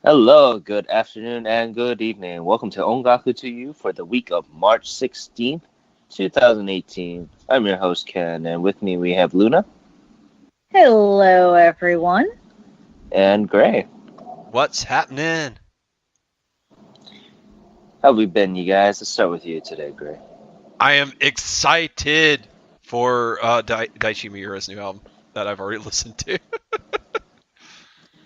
Hello, good afternoon, and good evening. Welcome to Ongaku to You for the week of March 16th, 2018. I'm your host, Ken, and with me we have Luna Hello, everyone. and Gray. What's happening? How have we been, you guys? Let's start with you today, Gray. I am excited for Daichi Miura's new album that I've already listened to.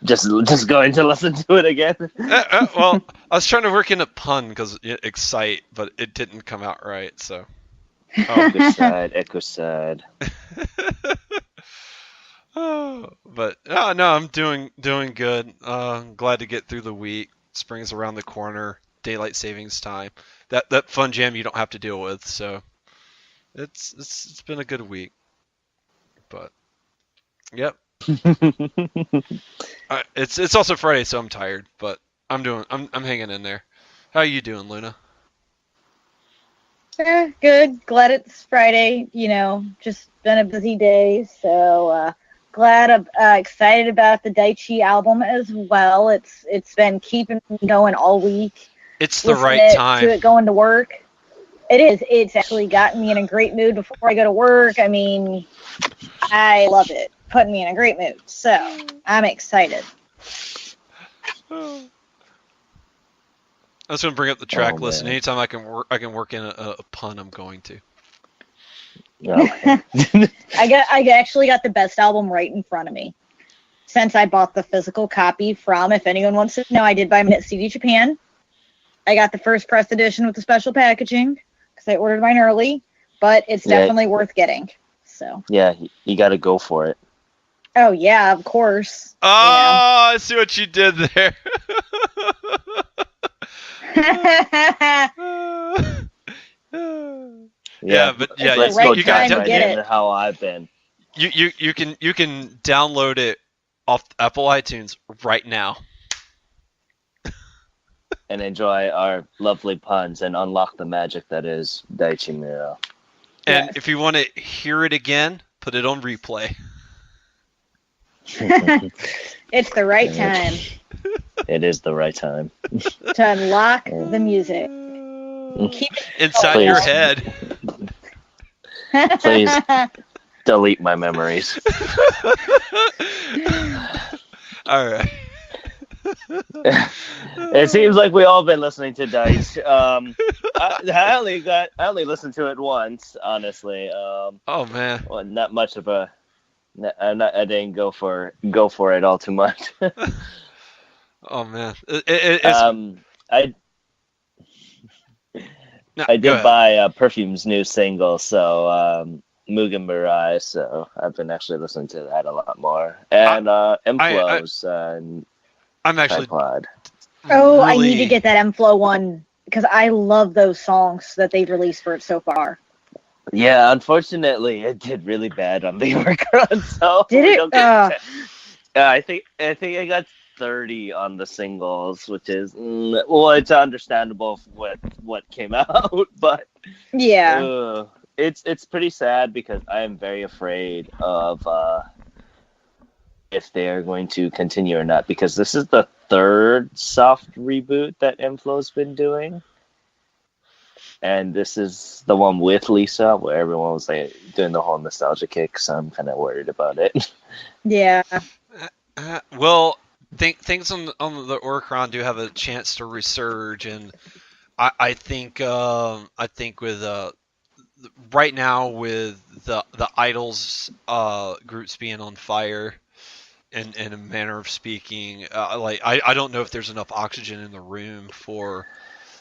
Just going to listen to it again. Well, I was trying to work in a pun because excite, but it didn't come out right. So, Echo side. but no, I'm doing good. Glad to get through the week. Spring's around the corner. Daylight savings time. That fun jam you don't have to deal with. So, it's been a good week. But yep. It's also Friday, so I'm tired, but I'm hanging in there. How you doing, Luna? Good. Glad it's Friday. Just been a busy day. So glad, excited about the Daichi album as well. It's been keeping me going all week. It's the right To time. it going to work. It is. It's actually gotten me in a great mood before I go to work. I mean, I love it. Putting me in a great mood. So I'm excited. I was going to bring up the track list, and man. anytime I can work in a pun, I'm going to. Oh. I actually got the best album right in front of me. Since I bought the physical copy from, if anyone wants to know, I did buy them at CD Japan. I got the first press edition with the special packaging because I ordered mine early, but it's definitely worth getting. So. Yeah, you got to go for it. Oh yeah, of course. Oh, I see what you did there. Let's right go you dive got right into how I've been. you can download it off Apple iTunes right now. And enjoy our lovely puns and unlock the magic that is Daichi Miura. And if you want to hear it again, put it on replay. It's the right time. It is the right time. To unlock the music. Keep it inside your head. Please delete my memories. All right. It seems like we all been listening to Dice. I only listened to it once, honestly. Oh man. Well, not much of a. I didn't go for it all too much. Oh man. I did buy Perfume's new single, so Mugen Mirai, so I've been actually listening to that a lot more. And M-Flows and I'm actually Tripod. Oh, really... I need to get that M-Flow one because I love those songs that they've released for it so far. Yeah, unfortunately, it did really bad on the work run. So did it? I think I got 30 on the singles, which is it's understandable what came out, but yeah, it's pretty sad because I am very afraid of if they are going to continue or not, because this is the third soft reboot that M-Flow's been doing. And this is the one with Lisa, where everyone was like doing the whole nostalgia kick, so I'm kind of worried about it. Yeah. Well, things on the Oricron do have a chance to resurge, and I think with right now with the idols groups being on fire, in a manner of speaking, I don't know if there's enough oxygen in the room for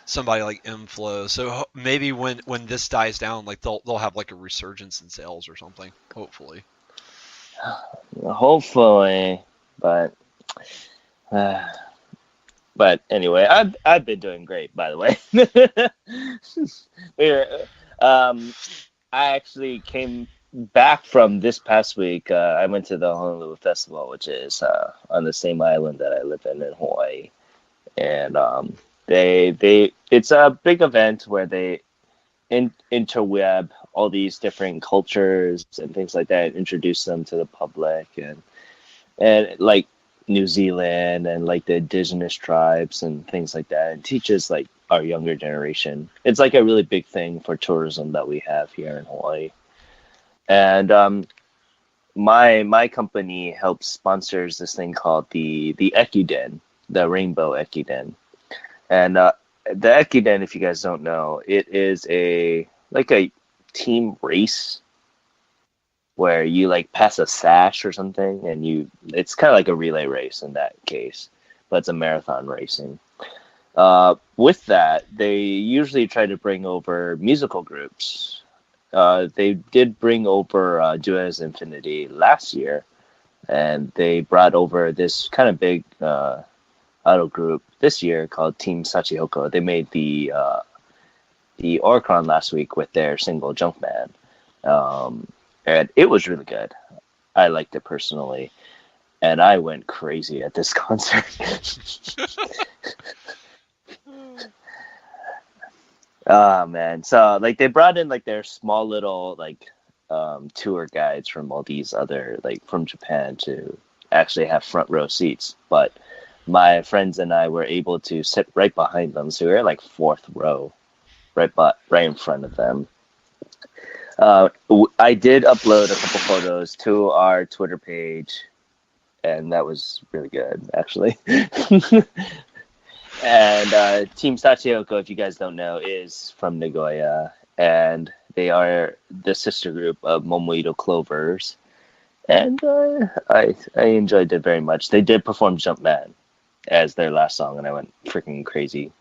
somebody like M-Flow. So maybe when this dies down, like they'll have like a resurgence in sales or something. Hopefully, but anyway, I've been doing great, by the way. I actually came back from this past week. I went to the Honolulu Festival, which is on the same island that I live in Hawaii, and it's a big event where they interweb all these different cultures and things like that, and introduce them to the public, and like New Zealand and like the indigenous tribes and things like that. It teaches like our younger generation. It's like a really big thing for tourism that we have here in Hawaii. And my company helps sponsors this thing called the Ekiden, the Rainbow Ekiden. And the Ekiden, if you guys don't know, it is a team race where you like pass a sash or something, and it's kind of like a relay race in that case, but it's a marathon racing. With that, they usually try to bring over musical groups. They did bring over Duez Infinity last year, and they brought over this kind of big idol group this year called Team Sachihoko. They made the Oricon last week with their single Junkman. And it was really good. I liked it personally. And I went crazy at this concert. Oh, man. So, like, they brought in, like, their small little, like, tour guides from all these other, like, from Japan to actually have front row seats. But my friends and I were able to sit right behind them. So we were, like, fourth row, right in front of them. I did upload a couple photos to our Twitter page, and that was really good, actually. And Team Sachihoko, if you guys don't know, is from Nagoya, and they are the sister group of Momoito Clovers. And I enjoyed it very much. They did perform Jumpman as their last song, and I went freaking crazy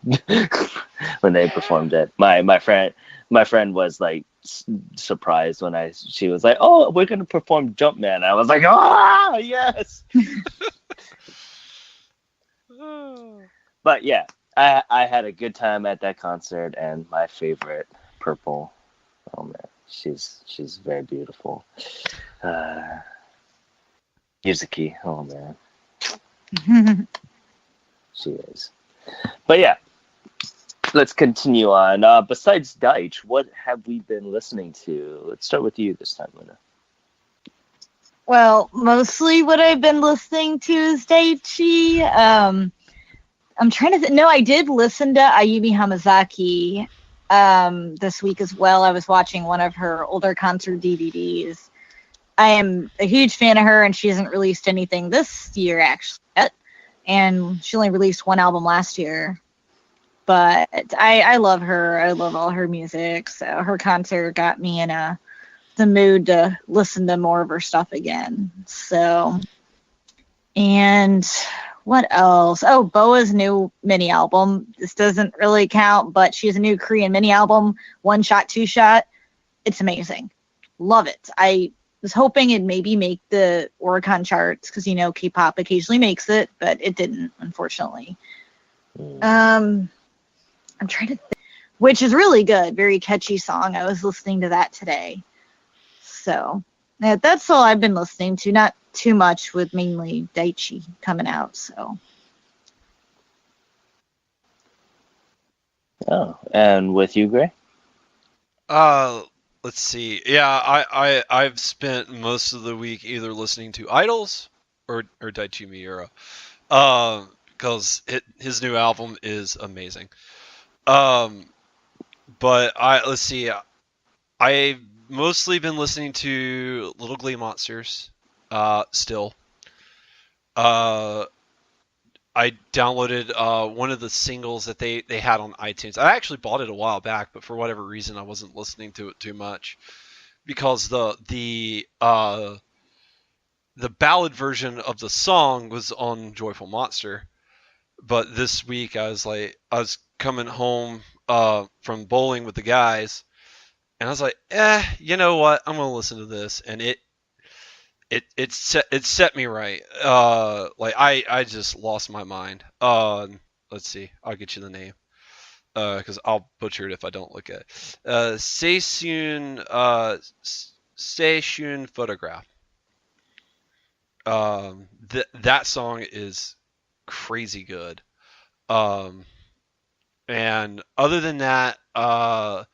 when they performed it. My friend was like surprised when she was like, "Oh, we're gonna perform Jumpman." I was like, "Ah, yes!" But yeah, I had a good time at that concert, and my favorite, Purple. Oh man, she's very beautiful. Yuzuki, oh man, she is. But yeah, let's continue on. Besides Deitch, what have we been listening to? Let's start with you this time, Luna. Well, mostly what I've been listening to is Daichi. I'm trying to think. No, I did listen to Ayumi Hamazaki this week as well. I was watching one of her older concert DVDs. I am a huge fan of her, and she hasn't released anything this year, actually, yet. And she only released one album last year. But I love her. I love all her music. So her concert got me in the mood to listen to more of her stuff again. So, and what else? Oh, Boa's new mini album. This doesn't really count, but she has a new Korean mini album, One Shot, Two Shot. It's amazing. Love it. I was hoping it'd maybe make the Oricon charts because, you know, K-pop occasionally makes it, but it didn't, unfortunately. I'm trying to think, which is really good. Very catchy song. I was listening to that today. So yeah, that's all I've been listening to. Not too much, with mainly Daichi coming out. So. Oh, and with you, Gray? Let's see. Yeah, I've spent most of the week either listening to Idols or Daichi Miura. Because his new album is amazing. But let's see. I've mostly been listening to Little Glee Monsters. Still. I downloaded one of the singles that they had on iTunes. I actually bought it a while back, but for whatever reason, I wasn't listening to it too much because the ballad version of the song was on Joyful Monster. But this week I was coming home from bowling with the guys, and I was like, you know what? I'm gonna listen to this, and it set me right. Like I just lost my mind. Let's see, I'll get you the name, because I'll butcher it if I don't look at it. Station Photograph. That song is crazy good. And other than that, I've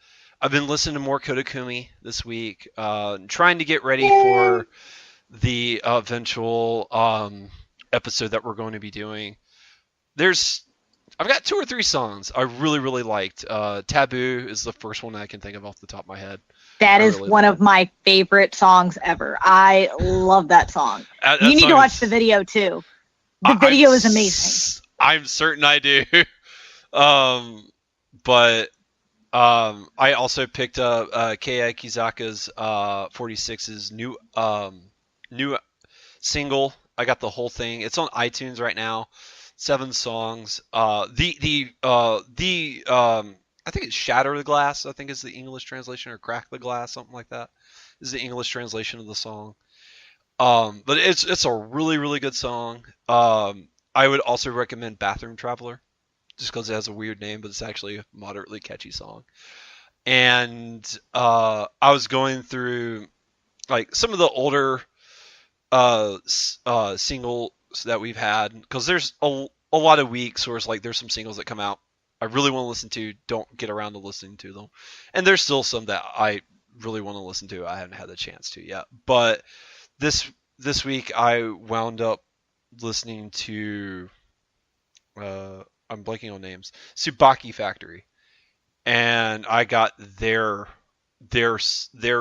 been listening to more Kodakumi this week, trying to get ready for the eventual episode that we're going to be doing. I've got 2 or 3 songs I really, really liked. Taboo is the first one I can think of off the top of my head. That I is really one love of my favorite songs ever. I love that song. That You need song to watch is- the video too. The video is amazing. I'm certain I do. But I also picked up Keyakizaka's 46's new single. I got the whole thing. It's on iTunes right now. 7 songs. I think it's Shatter the Glass, I think is the English translation, or Crack the Glass, something like that is the English translation of the song. But it's a really, really good song. I would also recommend Bathroom Traveler, just because it has a weird name, but it's actually a moderately catchy song. And I was going through like some of the older singles that we've had, because there's a lot of weeks where it's like there's some singles that come out I really want to listen to, don't get around to listening to them, and there's still some that I really want to listen to, I haven't had the chance to yet. But this week I wound up listening to I'm blanking on names, Tsubaki Factory, and I got their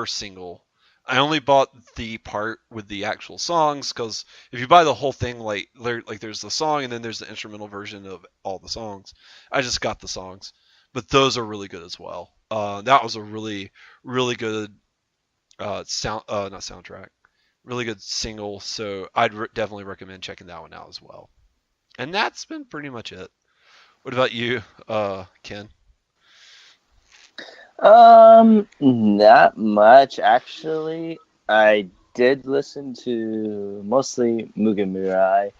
single. I only bought the part with the actual songs, because if you buy the whole thing, like there's the song and then there's the instrumental version of all the songs. I just got the songs, but those are really good as well. That was a really, really good not soundtrack, really good single. So I'd definitely recommend checking that one out as well. And that's been pretty much it. What about you, Ken? Not much actually. I did listen to mostly Mugen Murai,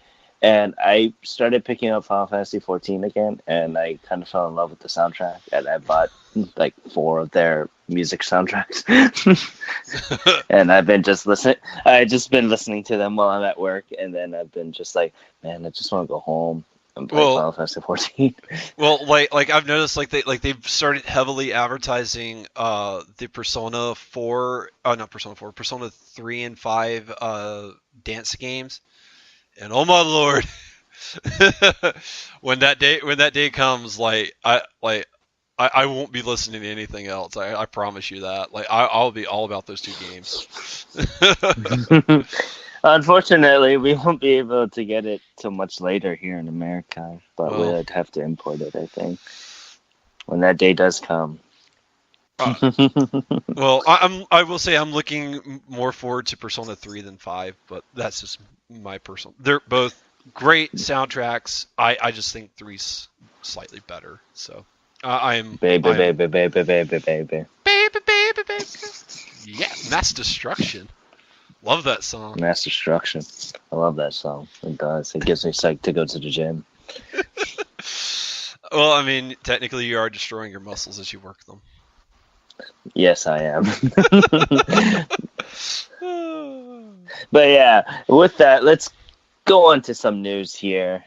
and I started picking up Final Fantasy 14 again, and I kind of fell in love with the soundtrack, and I bought like 4 of their music soundtracks. And I've been just listening. I just been listening to them while I'm at work, and then I've been just like, man, I just want to go home and play Final Fantasy 14. Well, like I've noticed, they've started heavily advertising the Persona 4, not Persona 4, Persona 3 and 5 dance games, and oh my lord, when that day comes, I won't be listening to anything else. I promise you that. Like I'll be all about those 2 games. Unfortunately, we won't be able to get it till much later here in America, but we'd have to import it, I think, when that day does come. Well, I will say I'm looking more forward to Persona 3 than 5, but that's just my personal. They're both great soundtracks. I just think 3's slightly better. So baby. Yeah, Mass Destruction. Love that song. Mass Destruction. I love that song. It does. It gives me psyched to go to the gym. Well, I mean, technically you are destroying your muscles as you work them. Yes, I am. But yeah, with that, let's go on to some news here.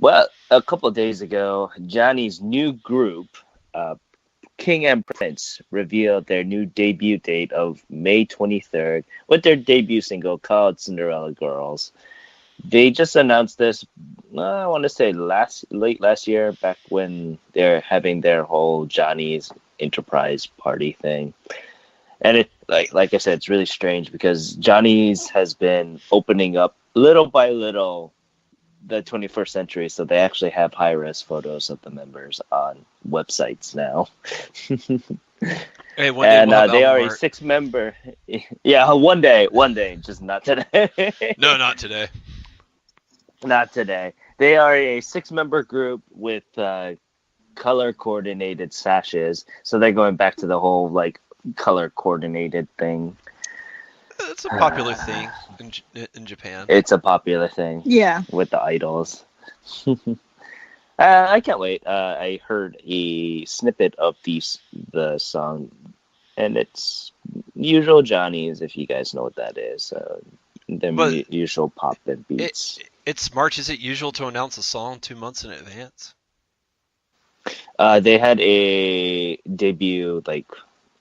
Well, a couple of days ago, Johnny's new group, King and Prince, revealed their new debut date of May 23rd with their debut single called Cinderella Girls. They just announced this, I want to say late last year, back when they're having their whole Johnny's Enterprise party thing. And it, like I said, it's really strange because Johnny's has been opening up little by little the 21st century, so they actually have high-res photos of the members on websites now. Hey, and they are a 6-member. Yeah, one day, just not today. No, not today. Not today. They are a 6-member group with color-coordinated sashes, so they're going back to the whole color-coordinated thing. It's a popular thing in Japan. It's a popular thing. Yeah. With the idols. I can't wait. I heard a snippet of the song, and it's usual Johnny's, if you guys know what that is. Their usual pop and beats. It's March. Is it usual to announce a song 2 months in advance? They had a debut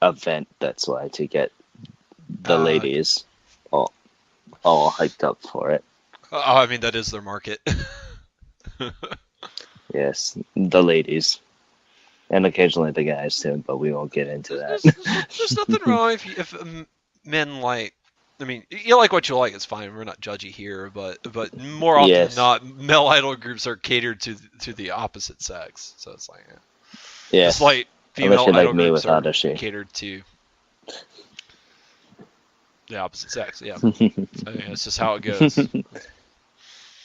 event. That's why, to get the ladies all hyped up for it. I mean, that is their market. Yes, the ladies. And occasionally the guys too, but we won't get into that. There's nothing wrong if men like. I mean, you like what you like. It's fine. We're not judgy here, but more often than Yes. not, male idol groups are catered to the opposite sex. So it's like, Yeah. just like Unless female you like idol me groups without are a shade. catered to the opposite sex. Yeah, I mean, that's just how it goes.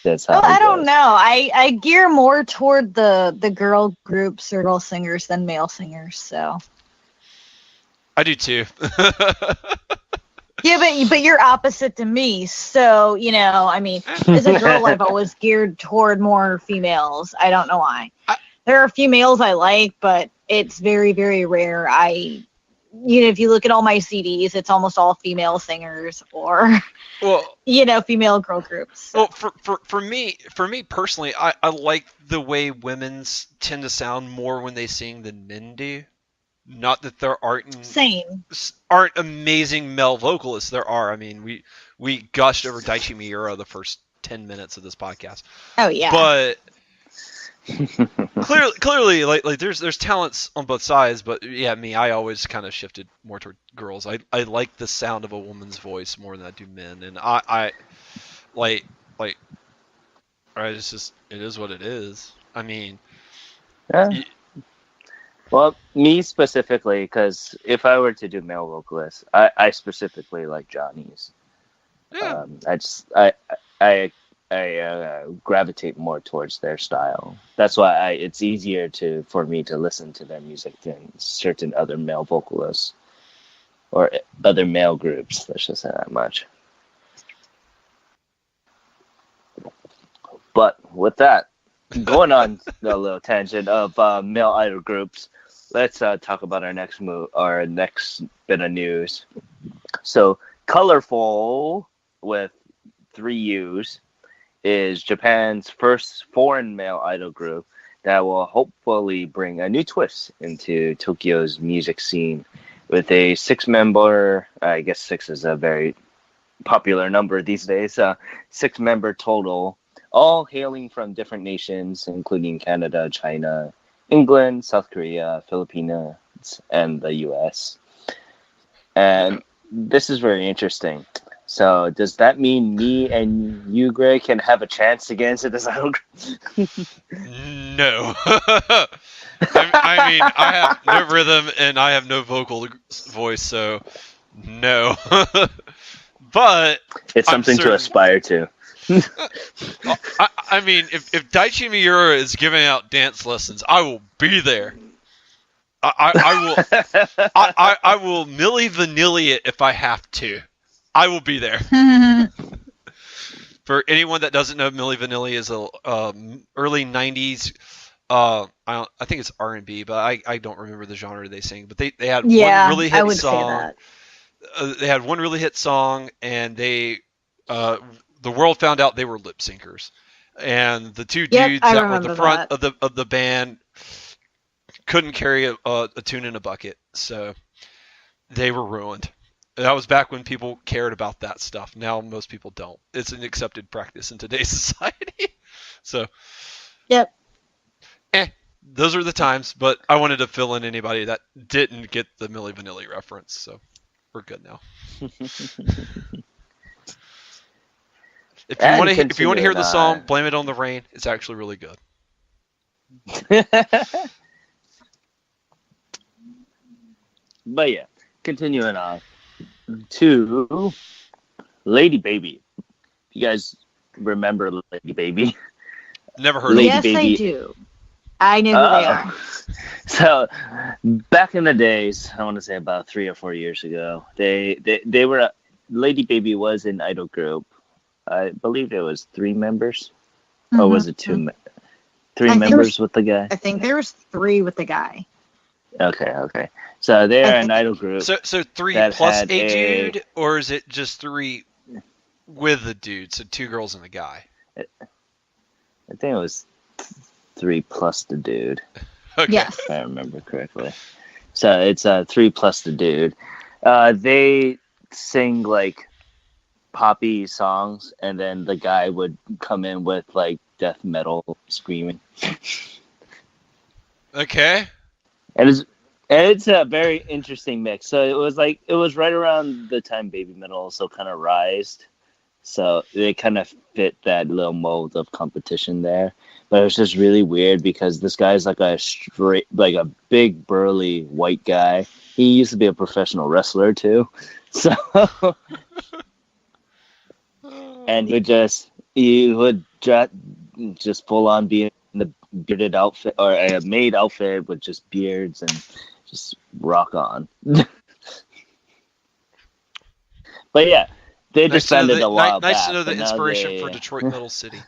That's how Well, it I don't goes. know. I gear more toward the girl groups or girl singers than male singers. So I do too. yeah, but you're opposite to me. So I mean, as a girl, I've always geared toward more females. I don't know why. There are a few males I like, but it's very, very rare. If you look at all my CDs, it's almost all female singers or Well, female girl groups. well, for me personally, I like the way women's tend to sound more when they sing than men do. Not that there Same. aren't amazing male vocalists. There are. I mean, we gushed over Daichi Miura the first 10 minutes of this podcast. Oh yeah. But clearly, like there's talents on both sides. But yeah, I always kind of shifted more toward girls. I like the sound of a woman's voice more than I do men, and I like it's just it is what it is. I mean, Yeah. Well, me specifically, because if I were to do male vocalists, I specifically like Johnny's. yeah. I gravitate more towards their style. That's why it's easier for me to listen to their music than certain other male vocalists or other male groups. Let's just say that much. But with that, going on a little tangent of male idol groups, let's talk about our next bit of news. So, Colorful with 3 U's is Japan's first foreign male idol group that will hopefully bring a new twist into Tokyo's music scene with a 6-member, I guess 6 is a very popular number these days, 6-member total, all hailing from different nations, including Canada, China, England, South Korea, Philippines, and the US. And this is very interesting. So does that mean me and you, Greg, can have a chance to get into this idol group? No. I mean, I have no rhythm and I have no vocal voice, so no. But It's something to aspire to. I mean, if Daichi Miura is giving out dance lessons, I will be there. I will Milli Vanilli it if I have to. I will be there. For anyone that doesn't know, Milli Vanilli is a early '90s. I think it's R&B, but I don't remember the genre they sing. But they had one really hit I would song. say that. They had one really hit song, and the world found out they were lip syncers, and the two dudes that were at the front of the band couldn't carry a tune in a bucket, so they were ruined. That was back when people cared about that stuff. Now most people don't. It's an accepted practice in today's society. So, yep. Those are the times. But I wanted to fill in anybody that didn't get the Milli Vanilli reference. So we're good now. If you want to hear the song, Blame It on the Rain. It's actually really good. But yeah, continuing on to Lady Baby. You guys remember Lady Baby? Never heard of Yes, them. I do. I know who they are. So back in the days, I want to say about 3 or 4 years ago, they were Lady Baby was an idol group. I believe it was 3 members, or was it 2? 3 members with the guy. I think there was 3 with the guy. Okay. So they're an idol group. So 3 plus a dude, or is it just 3 with the dude? So 2 girls and a guy. I think it was 3 plus the dude. Okay. Yes. If I remember correctly. So it's 3 plus the dude. They sing like poppy songs, and then the guy would come in with like death metal screaming. Okay. And it's a very interesting mix. So it was right around the time Baby Metal also kind of rised. So they kind of fit that little mold of competition there. But it was just really weird because this guy's like like a big burly white guy. He used to be a professional wrestler too. So and he would just full on be in the bearded outfit or a maid outfit with just beards and just rock on. But yeah, they disbanded a while back. Nice to know the but now inspiration for Detroit Metal City.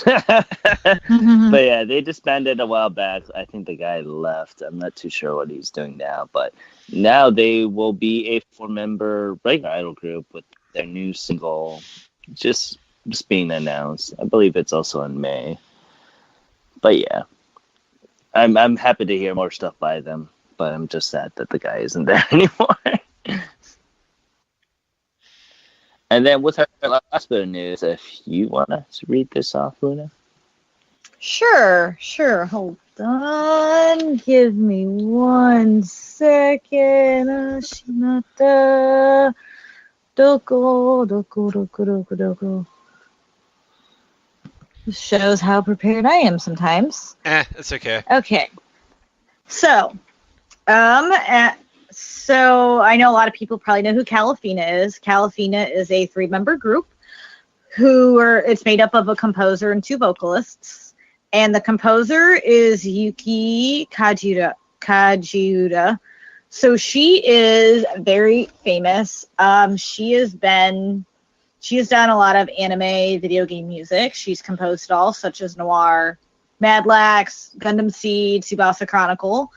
But yeah, they disbanded a while back. I think the guy left. I'm not too sure what he's doing now, but now they will be a 4-member regular idol group with their new single just being announced. I believe it's also in May. But yeah, I'm happy to hear more stuff by them, but I'm just sad that the guy isn't there anymore. And then with her last bit of news, if you want to read this off, Luna. Sure. Hold on. Give me 1 second. Ashinata. Doko. This shows how prepared I am sometimes. It's okay. Okay. So I know a lot of people probably know who Calafina is. Calafina is a 3-member group it's made up of a composer and 2 vocalists. And the composer is Yuki Kajiura. So she is very famous. She has done a lot of anime, video game music. She's composed all, such as Noir, Mad Lax, Gundam Seed, Tsubasa Chronicle.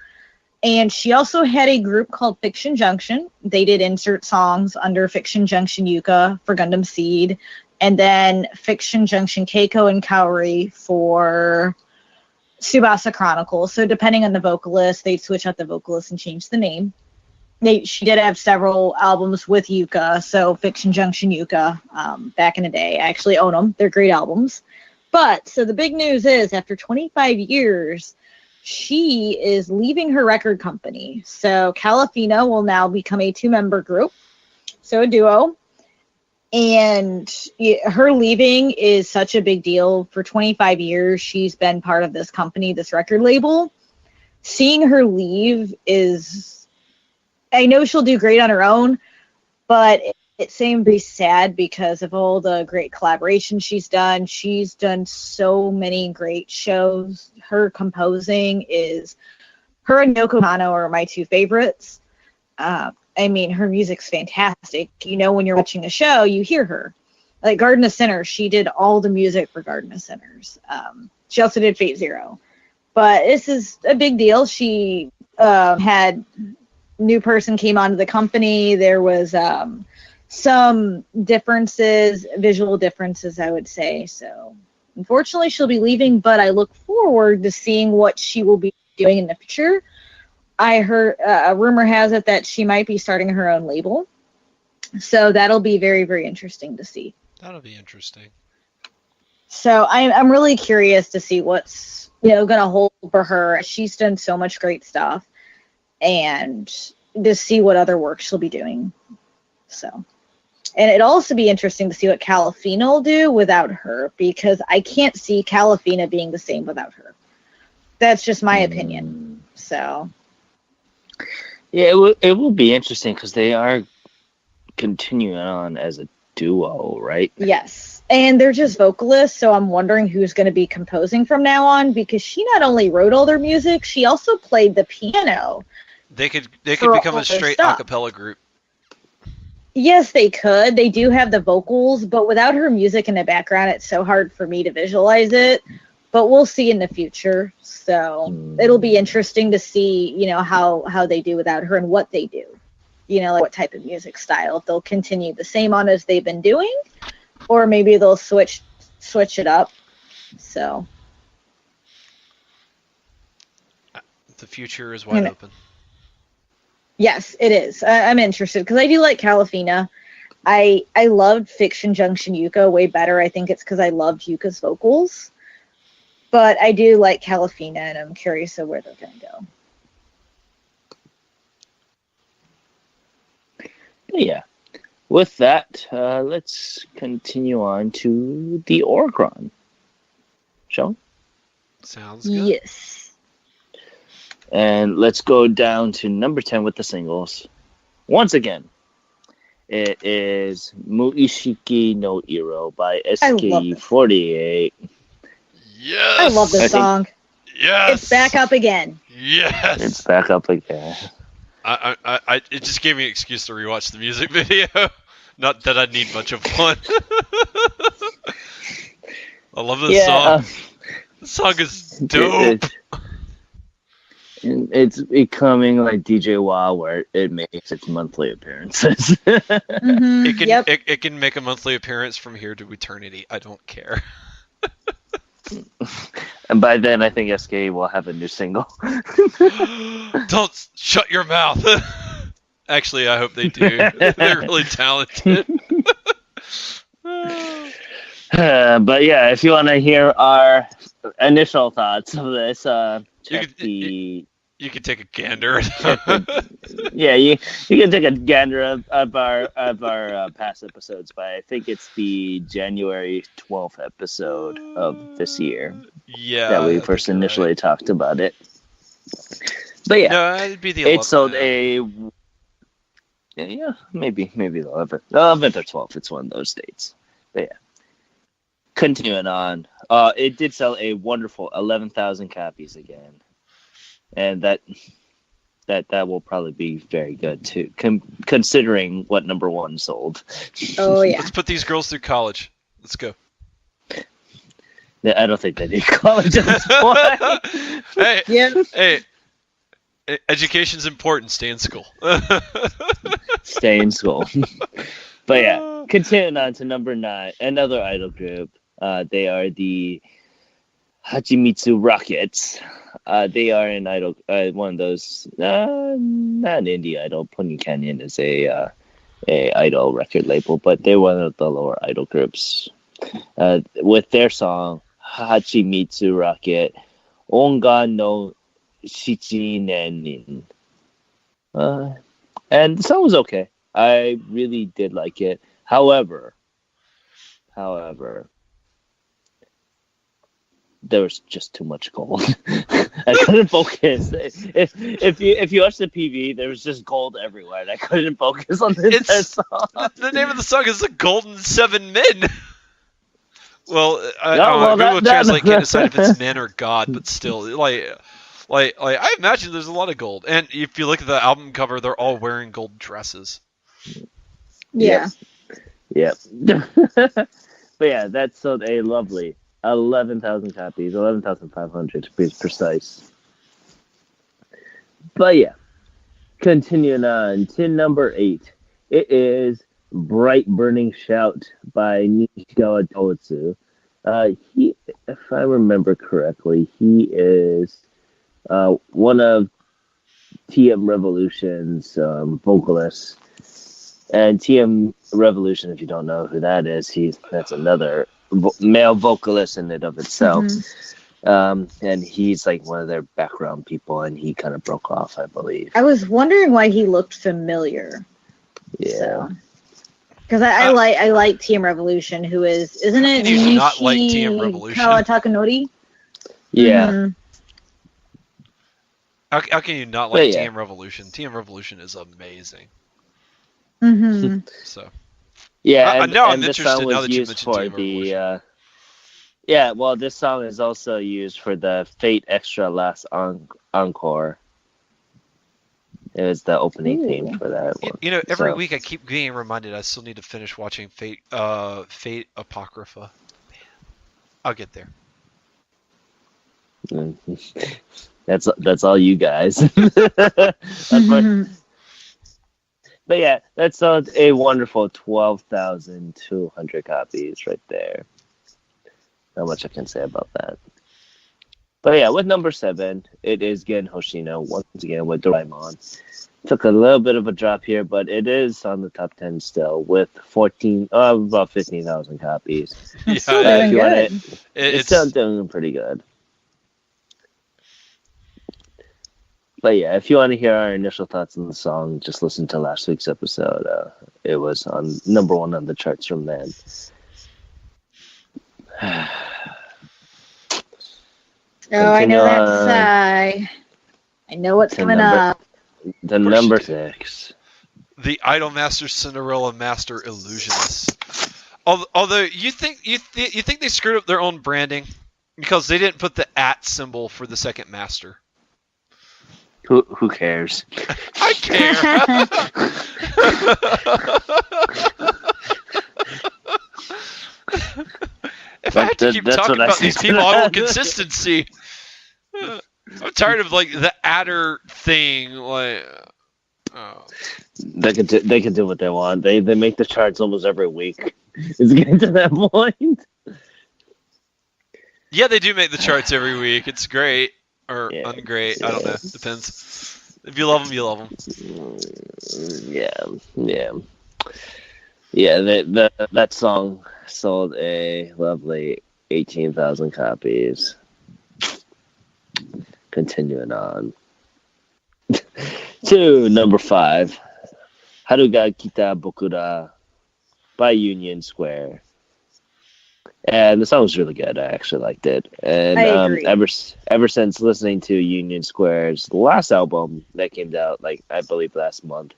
And she also had a group called Fiction Junction. They did insert songs under Fiction Junction Yuka for Gundam Seed, and then Fiction Junction Keiko and Kaori for Tsubasa Chronicle. So depending on the vocalist, they'd switch out the vocalist and change the name. She did have several albums with Yuka, so Fiction Junction Yuka, back in the day. I actually own them. They're great albums. But, so the big news is, after 25 years, she is leaving her record company. So Calafina will now become a 2-member group, so a duo. And her leaving is such a big deal. For 25 years, she's been part of this company, this record label. Seeing her leave is, I know she'll do great on her own, but it seems to be sad because of all the great collaborations she's done. She's done so many great shows. Her composing her and Yoko Kanno are my 2 favorites. I mean, her music's fantastic. When you're watching a show, you hear her. Like Garden of Sinners, she did all the music for Garden of Sinners. She also did Fate Zero. But this is a big deal. She had new person came onto the company. There was some differences, visual differences, I would say. So unfortunately, she'll be leaving, but I look forward to seeing what she will be doing in the future. I heard a rumor has it that she might be starting her own label. So that'll be very, very interesting to see. That'll be interesting. So I'm really curious to see what's going to hold for her. She's done so much great stuff, and to see what other work she'll be doing. So. And it'd also be interesting to see what Calafina will do without her, because I can't see Calafina being the same without her. That's just my opinion. So, yeah, it will be interesting because they are continuing on as a duo, right? Yes, and they're just vocalists, so I'm wondering who's going to be composing from now on, because she not only wrote all their music, she also played the piano. They could become a straight a cappella group. Yes, they could. They do have the vocals, but without her music in the background, it's so hard for me to visualize it. But we'll see in the future. So it'll be interesting to see, how they do without her and what they do. Like what type of music style. If they'll continue the same on as they've been doing, or maybe they'll switch it up. So the future is wide open. Yes, it is. I'm interested because I do like Calafina. I loved Fiction Junction Yuka way better. I think it's because I loved Yuka's vocals. But I do like Calafina, and I'm curious of where they're going to go. Yeah. With that, let's continue on to the Oricron. Sean? Sounds good. Yes. And let's go down to number 10 with the singles. Once again, it is Muishiki no Iro by SKE48. Yes! I love this song. Yes! It's back up again. Yes! It's back up again. It just gave me an excuse to rewatch the music video. Not that I need much of one. I love this song. The song is dope. It's becoming like DJ WoW, where it makes its monthly appearances. It can make a monthly appearance from here to eternity. I don't care. And by then, I think SK will have a new single. Don't shut your mouth. Actually, I hope they do. They're really talented. But yeah, if you want to hear our initial thoughts of this, you can take a gander. Yeah, you can take a gander of our past episodes, but I think it's the January 12th episode of this year. Yeah, that we first initially talked about it. But yeah, no, it'd be the 11th. It sold maybe the 11th or 12th. It's one of those dates. But yeah, continuing on, it did sell a wonderful 11,000 copies again. And that will probably be very good too, considering what number one sold. Oh yeah. Let's put these girls through college. Let's go. I don't think they need college at this point. Hey, education's important. Stay in school. Stay in school. But yeah, continuing on to number 9, another idol group. They are the Hachimitsu Rockets. They are an idol, one of those, not an indie idol. Pony Canyon is a idol record label, but they're one of the lower idol groups. With their song Hachimitsu Rocket, Onga no Shichinenin. And the song was okay. I really did like it. However, there was just too much gold. I couldn't focus. If you watch the PV, there was just gold everywhere, and I couldn't focus on this song. The name of the song is The Golden Seven Men. Well, Google Translate can't decide if it's men or God, but still, like I imagine there's a lot of gold. And if you look at the album cover, they're all wearing gold dresses. Yeah. Yep. But yeah, that sold a lovely 11,000 copies, 11,500 to be precise. But yeah, continuing on to number 8. It is Bright Burning Shout by Nishigawa Tootsu. He, if I remember correctly, he is one of TM Revolution's vocalists. And TM Revolution, if you don't know who that is, that's another male vocalist in and of itself. And he's like one of their background people, and he kind of broke off, I believe. I was wondering why he looked familiar. Yeah. Because I like TM Revolution, who isn't it? How can you not like TM Revolution? Takanori? Yeah. Mm-hmm. How can you not like TM Revolution? TM Revolution is amazing. Mm-hmm. So. Yeah, now I'm this interested song now was that you used mentioned for TM Revolution. well, this song is also used for the Fate Extra Last Encore. It was the opening theme for that one. You know, every week I keep getting reminded I still need to finish watching Fate Apocrypha. Man, I'll get there. That's all you guys. But yeah, that sold a wonderful 12,200 copies right there. Not much I can say about that. But yeah, with number 7, it is Gen Hoshino once again with Doraemon. Took a little bit of a drop here, but it is on the top 10 still with about 15,000 copies. It's still Yeah, doing good. It's still doing pretty good. But yeah, if you want to hear our initial thoughts on the song, just listen to last week's episode. It was on number 1 on the charts from then. Oh, I know that sigh. I know what's coming up. The number 6. The Idolmaster Cinderella Master Illusionist. Although you think they screwed up their own branding because they didn't put the @ symbol for the second master. Who cares? I care. If I had to keep talking about these people, I want consistency. I'm tired of like the adder thing. Like, they can do what they want. They make the charts almost every week. It's getting to that point. Yeah, they do make the charts every week. It's great or ungreat. I don't know. Depends. If you love them, you love them. Yeah. That song sold a lovely 18,000 copies. Continuing on to number 5, Haruga Kita Bokura by Union Square. And the song was really good. I actually liked it. And I agree. Ever since listening to Union Square's last album that came out, like I believe last month,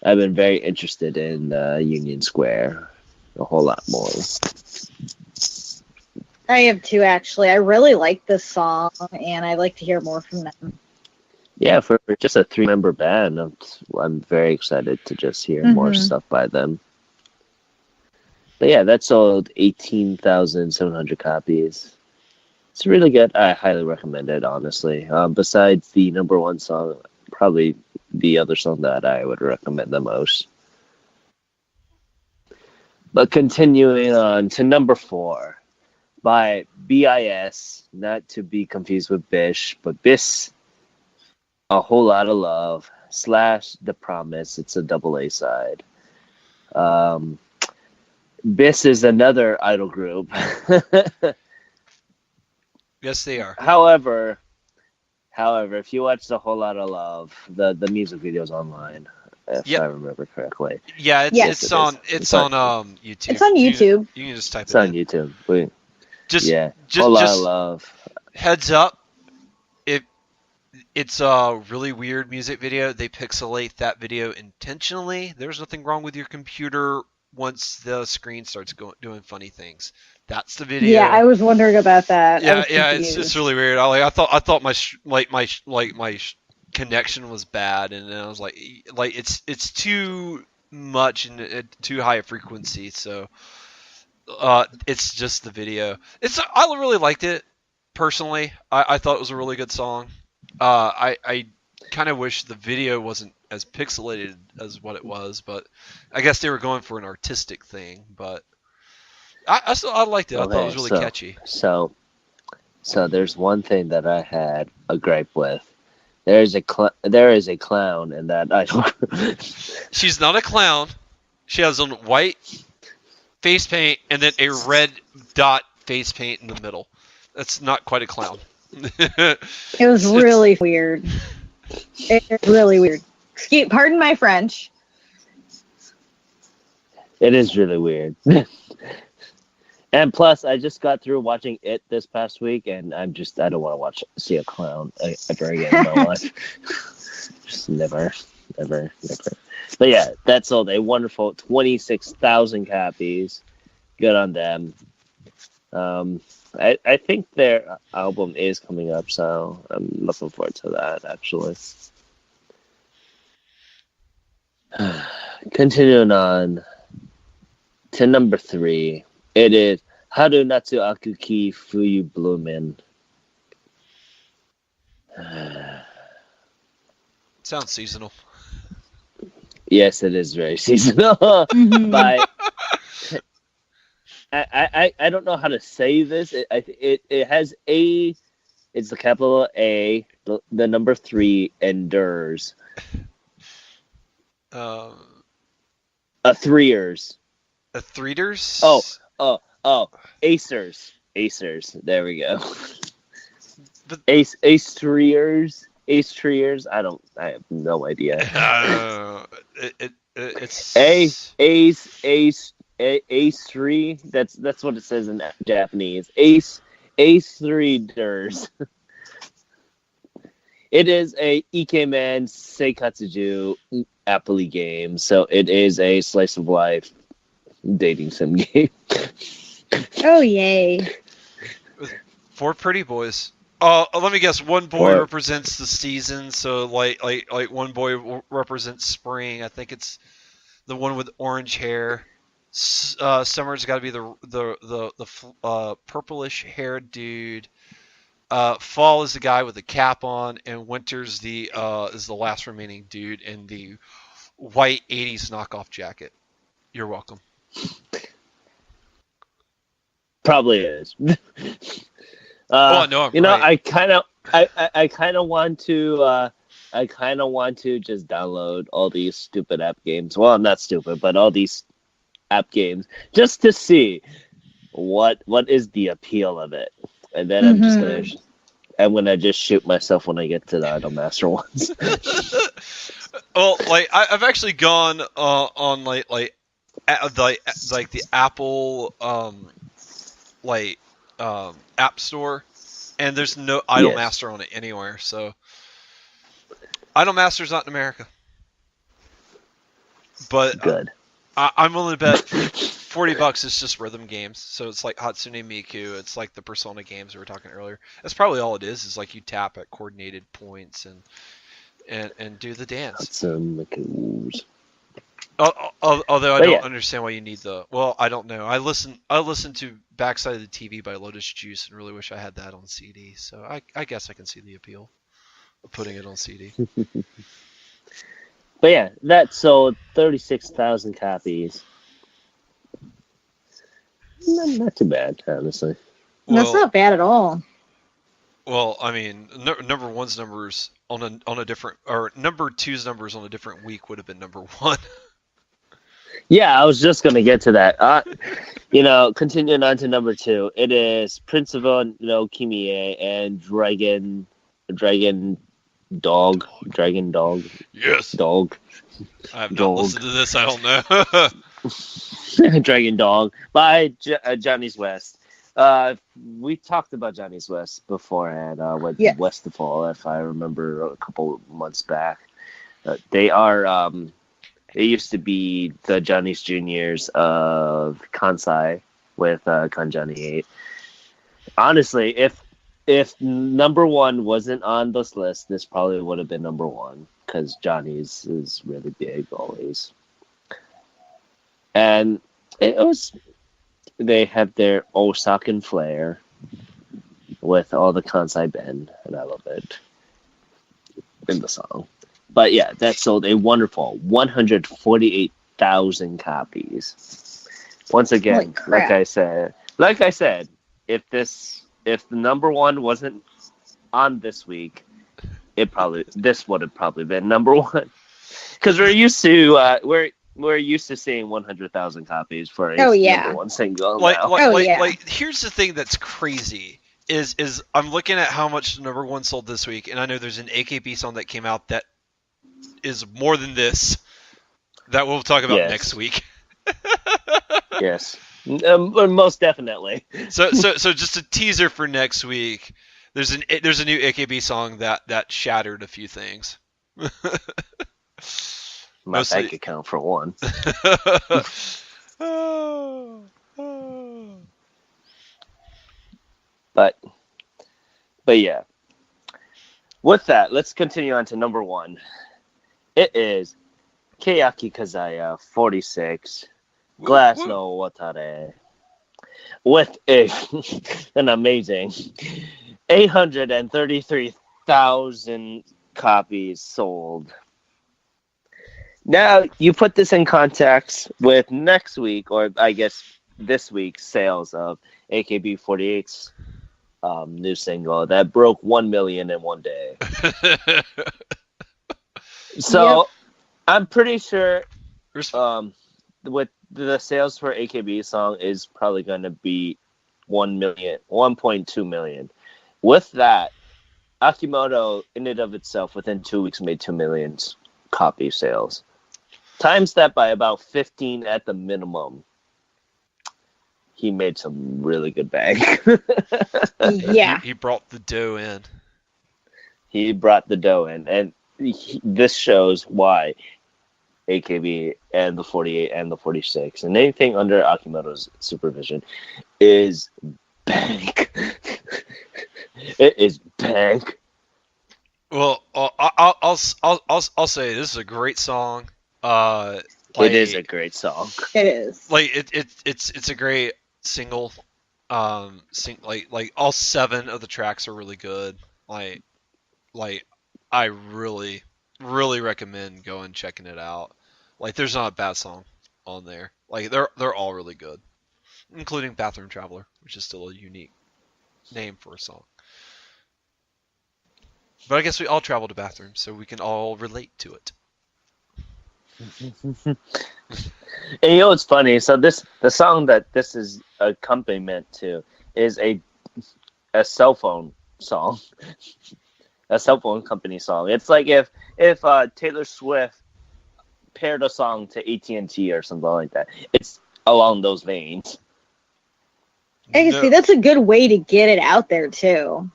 I've been very interested in Union Square a whole lot more. I have too, actually. I really like this song, and I'd like to hear more from them. Yeah, for just a 3-member band, I'm very excited to just hear more stuff by them. But yeah, that sold 18,700 copies. It's really good. I highly recommend it, honestly. Besides the number 1 song, probably the other song that I would recommend the most. But continuing on to number 4 by BIS, not to be confused with Bish, but Bis, A Whole Lot of Love / The Promise. It's a double A side. Bis is another idol group. Yes, they are. However, if you watch The Whole Lot of Love, the music video's online, if I remember correctly. Yeah, it's on YouTube. It's on YouTube. You can just type It's it on in. YouTube. Just Whole Lot of Love. Heads up, it's a really weird music video. They pixelate that video intentionally. There's nothing wrong with your computer once the screen starts doing funny things. That's the video. Yeah, I was wondering about that. Yeah, it's really weird. I thought my connection was bad, and then I was like it's too much and too high a frequency. So it's just the video. I really liked it personally. I thought it was a really good song. I kind of wish the video wasn't as pixelated as what it was, but I guess they were going for an artistic thing. But I liked it. I thought it was really catchy. So there's one thing that I had a gripe with. There is a clown in that idol. She's not a clown. She has on white face paint and then a red dot face paint in the middle. That's not quite a clown. It was really weird. It was really weird. Pardon my French. It is really weird. And plus, I just got through watching It this past week, and I don't want to see a clown ever again in my life. Just never. But yeah, that sold a wonderful 26,000 copies. Good on them. I think their album is coming up, so I'm looking forward to that, actually. Continuing on to number 3, it is Haru Natsu Akuki Fuyu Bloomin'. Sounds seasonal. Yes, it is very seasonal. But I don't know how to say this. It has a It's the capital A, the number 3, and DERS. Um, A threeers. a threeders. Oh. Acers. There we go. But Ace threeers. I have no idea. It's Ace 3. That's what it says in Japanese. Ace 3 DERS. It is a Ikemen Seikatsuju Apple game, so it is a slice of life dating sim game. Oh, yay. 4 pretty boys. Let me guess. One boy represents the season, so like one boy represents spring. I think it's the one with orange hair. Summer's got to be the purplish haired dude. Fall is the guy with the cap on, and winter's is the last remaining dude in the white 80s knockoff jacket. You're welcome. Probably is. No, I'm you know, right. I kind of want to just download all these stupid app games. Well, not stupid, but all these app games just to see what is the appeal of it, and then I'm gonna just shoot myself when I get to the Idolmaster ones. Well, like I've actually gone on like the Apple App Store, and there's no Idolmaster on it anywhere. So Idolmaster's not in America. But Good. I'm willing to bet $40 is just rhythm games. So it's like Hatsune Miku. It's like the Persona games we were talking earlier. That's probably all it is like you tap at coordinated points and do the dance. Hatsune Miku. Although I don't understand why you need the. Well, I don't know. I listened to Backside of the TV by Lotus Juice and really wish I had that on CD. So I guess I can see the appeal of putting it on CD. But yeah, that sold 36,000 copies. Not too bad, honestly. That's not bad at all. Well, I mean, number one's numbers on a different, or number two's numbers on a different week would have been number one. Yeah, I was just gonna get to that. Continuing on to number 2, it is Principal no Kimie and Dragon Dog. Yes. Dog. I have not listened to this. I don't know. Dragon Dog by Johnny's West. We talked about Johnny's West beforehand with West of Fall, if I remember, a couple months back. They are they used to be the Johnny's Juniors of Kansai with Kanjani 8. Honestly, if number 1 wasn't on this list, this probably would have been number 1 because Johnny's is really big always. And they have their Osakan flair with all the Kansai bend, and I love it in the song. But yeah, that sold a wonderful 148,000 copies. Once again, like I said, if the number 1 wasn't on this week, this would have probably been number 1. Because we're used to seeing 100,000 copies for a number 1 single. Like here's the thing that's crazy is I'm looking at how much number 1 sold this week, and I know there's an AKB song that came out that is more than this that we'll talk about next week. Yes. Most definitely. So just a teaser for next week. There's a new AKB song that shattered a few things. My bank account for one. But yeah. With that, let's continue on to number 1. It is Keyakizaka 46. Glass no Watare, with an amazing 833,000 copies sold. Now, you put this in context with next week, or I guess this week's sales of AKB48's new single that broke 1 million in one day. So Yep. I'm pretty sure with the sales for AKB song is probably going to be 1 million, 1.2 million. With that, Akimoto in and of itself within 2 weeks made 2 million copy sales. Times that by about 15 at the minimum. He made some really good bag. Yeah. He brought the dough in. He brought the dough in, and this shows why AKB and the 48 and the 46 and anything under Akimoto's supervision is bank. It is bank. Well, I'll say this is a great song. It is a great song. It is. Like it's a great single. Like all 7 of the tracks are really good. Like I really recommend going and checking it out. Like there's not a bad song on there. Like they're all really good, including Bathroom Traveler, which is still a unique name for a song. But I guess we all travel to bathrooms, so we can all relate to it. And you know what's funny? So the song that this is accompaniment to is a cell phone song, a cell phone company song. It's like if Taylor Swift paired a song to AT&T or something like that. It's along those veins. I can see that's a good way to get it out there too.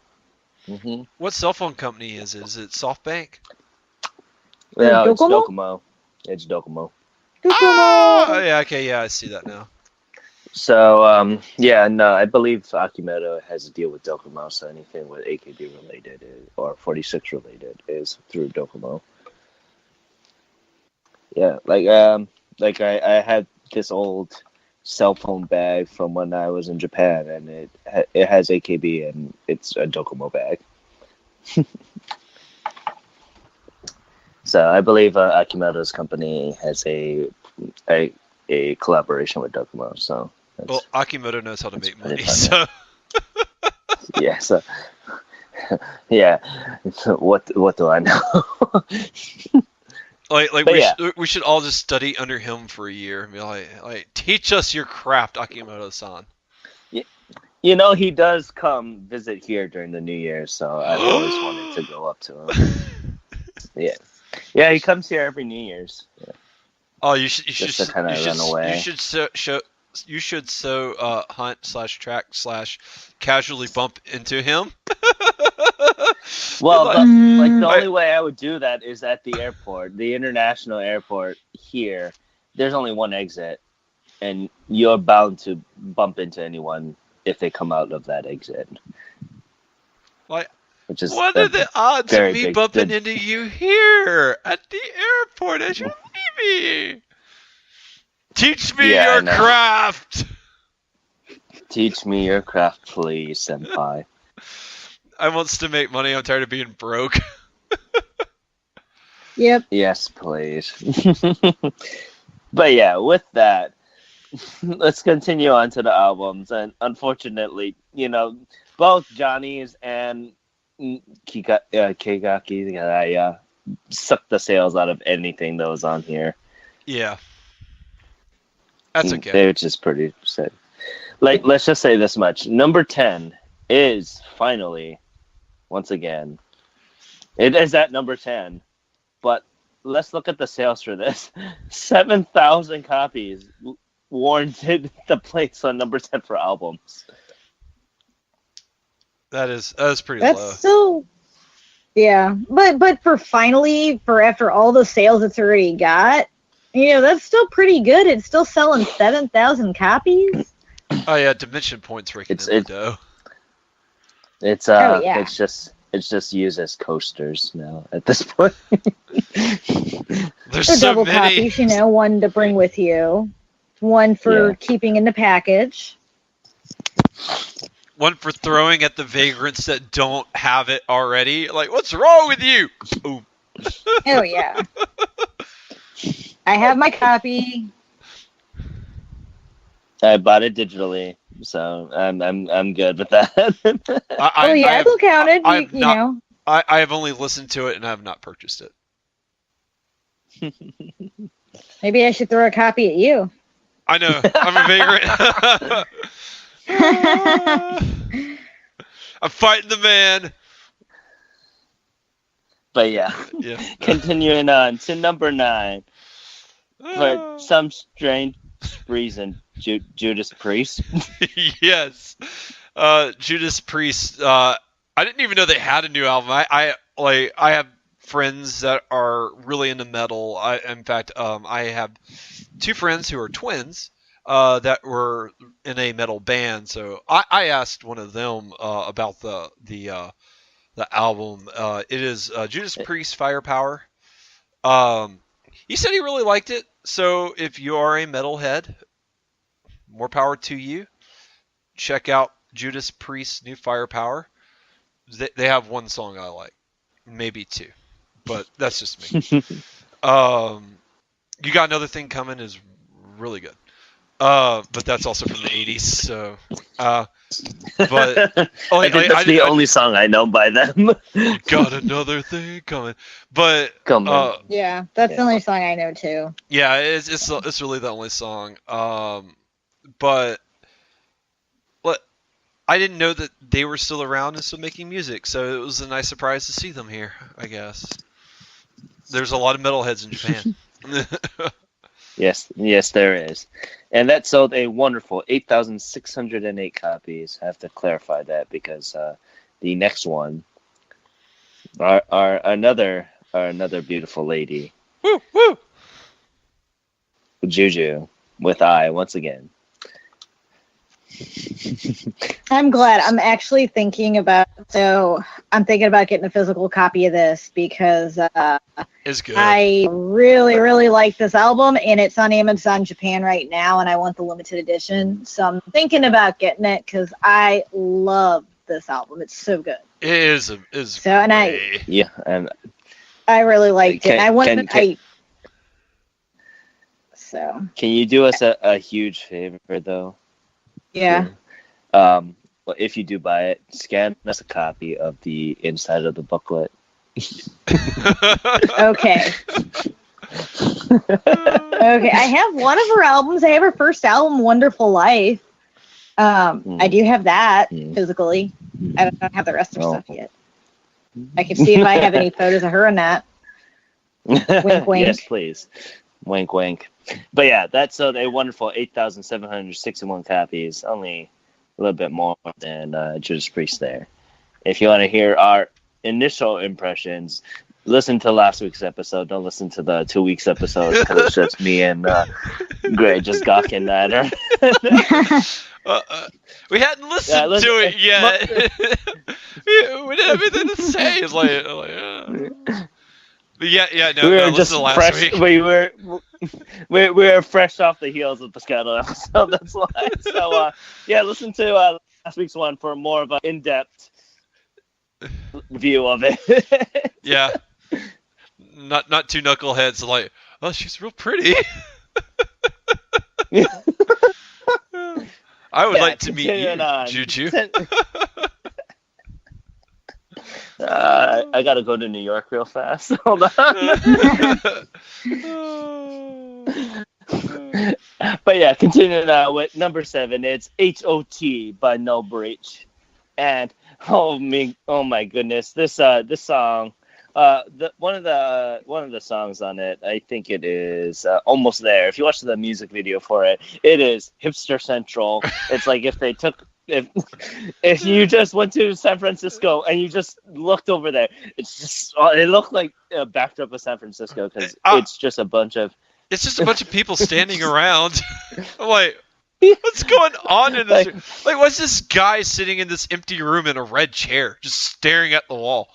Mm-hmm. What cell phone company is it? Is it SoftBank? Yeah, it's Docomo? Docomo. It's Docomo. Oh, yeah, okay, yeah, I see that now. So, yeah, no, I believe Akimoto has a deal with Docomo, so anything with AKB related or 46 related is through Docomo. Yeah, like I had this old cell phone bag from when I was in Japan, and it has AKB, and it's a Docomo bag. So I believe Akimoto's company has a collaboration with Docomo. So well, Akimoto knows how to make money, fun, so yeah. So yeah, what do I know? we should all just study under him for a year and be like teach us your craft, Akimoto-san. You know, he does come visit here during the New Year, so I've always wanted to go up to him. Yeah, he comes here every New Year's. Yeah. Oh, you should kind of run away. You should hunt/track/casually bump into him. Well, the Right. only way I would do that is at the airport, the international airport here. There's only one exit, and you're bound to bump into anyone if they come out of that exit. Like, which is what are the odds of me bumping good. into you here at the airport as you leave me? Teach me your craft. Teach me your craft, please, senpai. I wants to make money. I'm tired of being broke. Yep. Yes, please. But yeah, with that, let's continue on to the albums. And unfortunately, you know, both Johnny's and Keyakizaka sucked the sales out of anything that was on here. Yeah. That's okay. They were just pretty sad. Like, let's just say this much. Number 10 is finally, once again, it is at number 10. But let's look at the sales for this. 7,000 copies warranted the place on number 10 for albums. That is pretty That's low. still, yeah. But for after all the sales it's already got, you know, that's still pretty good. It's still selling 7,000 copies. Oh yeah, Dimension Point's raking in the dough. It's yeah. it's just used as coasters now at this point. There's They're so double many. copies, you know, one to bring with you, one for keeping in the package. One for throwing at the vagrants that don't have it already. Like, what's wrong with you? Boom. Oh yeah. I have my copy. I bought it digitally so I'm good with that. Oh yeah, it's counted. You know. I have only listened to it and I have not purchased it. Maybe I should throw a copy at you. I know. I'm a vagrant. I'm fighting the man. But yeah, continuing on to number 9. For some strange reason, Judas Priest. Yes, Judas Priest. I didn't even know they had a new album. I have friends that are really into metal. In fact, I have 2 friends who are twins that were in a metal band. So I asked one of them about the album. It is Judas Priest Firepower. He said he really liked it. So if you are a metalhead, more power to you. Check out Judas Priest's new Firepower. They have one song I like, maybe 2, but that's just me. You Got Another Thing Coming is really good, but that's also from the 80s. So, but I think that's the only song I know by them. You Got Another Thing Coming, but yeah, that's the only song I know too. Yeah, it's really the only song. But I didn't know that they were still around and still making music, so it was a nice surprise to see them here, I guess. There's a lot of metalheads in Japan. Yes, there is. And that sold a wonderful 8,608 copies. I have to clarify that because the next one, another beautiful lady. Woo, woo! Juju, with I, once again. I'm glad. I'm actually thinking about getting a physical copy of this because it's good. I really, really like this album, and it's on Amazon Japan right now, and I want the limited edition. So I'm thinking about getting it because I love this album. It's so good. It is so, and I really liked it. So can you do us a huge favor though? Yeah. Well, if you do buy it, scan us a copy of the inside of the booklet. Okay. Okay. I have one of her albums. I have her first album, Wonderful Life. I do have that physically. I don't have the rest of her stuff yet. I can see if I have any photos of her in that. Wink, wink. Yes, please. Wink, wink. But yeah, that sold a wonderful 8,761 copies, only a little bit more than Judas Priest there. If you want to hear our initial impressions, listen to last week's episode. Don't listen to the 2 weeks episode because it's just me and Gray just gawking at her. We hadn't listened to it yet. We didn't have anything to say. It's like no, we were just last fresh. week. We were fresh off the heels of the Scandal episode. That's why. So listen to last week's one for more of an in-depth view of it. Yeah, not 2 knuckleheads like, oh, she's real pretty. I would like to meet you, Juju. I gotta go to New York real fast. Hold on. But yeah, continuing with number 7, it's H.O.T. by No Breach, and oh my goodness, this song, one of the songs on it, I think it is Almost There. If you watch the music video for it, it is hipster central. It's like if they took. If you just went to San Francisco and you just looked over there, it looked like a backdrop of San Francisco because it's just a bunch of people standing around. I'm like, what's going on in this? Like, what's this guy sitting in this empty room in a red chair, just staring at the wall?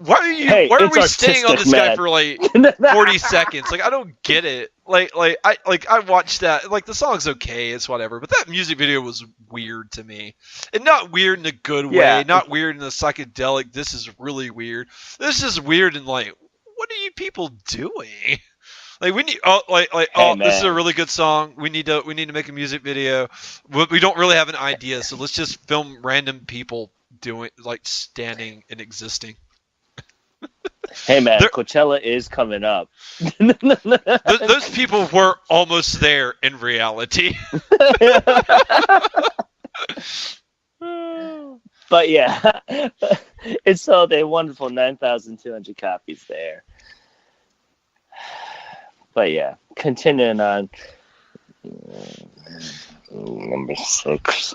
Why are we staying on this guy for like 40 seconds? Like, I don't get it. I watched that. Like, the song's okay, it's whatever. But that music video was weird to me, and not weird in a good way. Not weird in a psychedelic. This is really weird. This is weird in like, what are you people doing? Like we need Hey, this is a man. really good song. We need to make a music video. We don't really have an idea, so let's just film random people doing standing and existing. Hey man, There- Coachella is coming up. Those people were almost there in reality. But yeah, it sold a wonderful 9,200 copies there. But yeah, continuing on. Number 6.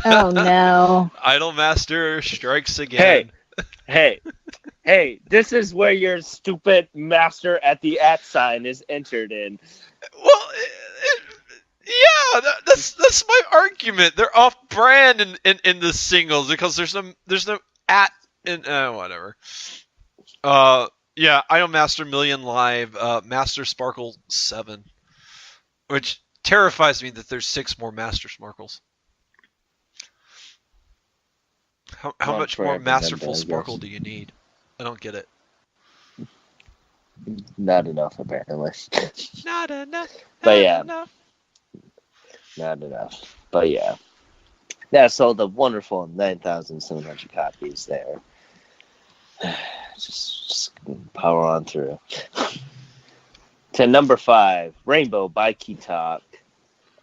Oh no. Idolmaster strikes again. Hey, this is where your stupid master at the @ sign is entered in. Well, yeah, that's my argument. They're off brand in the singles because there's no at in whatever. Yeah, Idolmaster Million Live, Master Sparkle 7, which terrifies me that there's 6 more Master Sparkles. How One much for more everybody, Masterful I guess. Sparkle do you need? I don't get it. Not enough, apparently. Not enough. But yeah. Enough. Not enough. But yeah. That sold a wonderful 9,700 copies there. Just power on through. To number 5, Rainbow by Keyakizaka.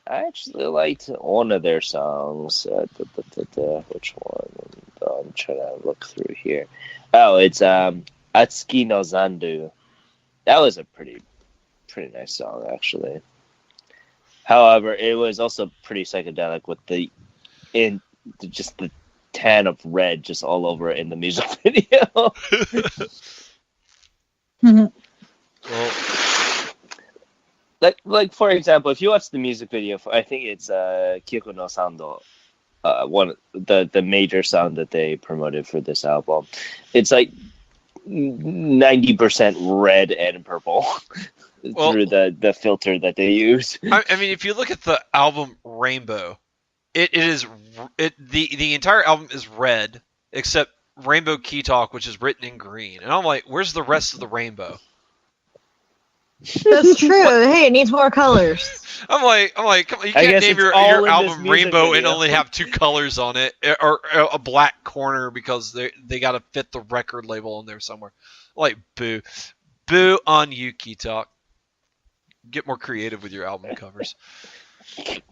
I actually liked one of their songs. Which one? I'm trying to look through here. Oh, it's Atsuki no Zandu. That was a pretty nice song, actually. However, it was also pretty psychedelic with just the tan of red just all over it in the music video. Well, like for example, if you watch the music video for, I think it's Kyoko no Sando, one the major sound that they promoted for this album. It's like 90% red and purple through the filter that they use. I mean, if you look at the album Rainbow, the entire album is red except Rainbow Key Talk, which is written in green, and I'm like, where's the rest of the rainbow? That's true. Hey, it needs more colors. I'm like, come on, you I can't guess name it's all your in this album music Rainbow and video. only have 2 colors on it, or a black corner because they got to fit the record label in there somewhere. Like, boo on you, Key Talk. Get more creative with your album covers. Get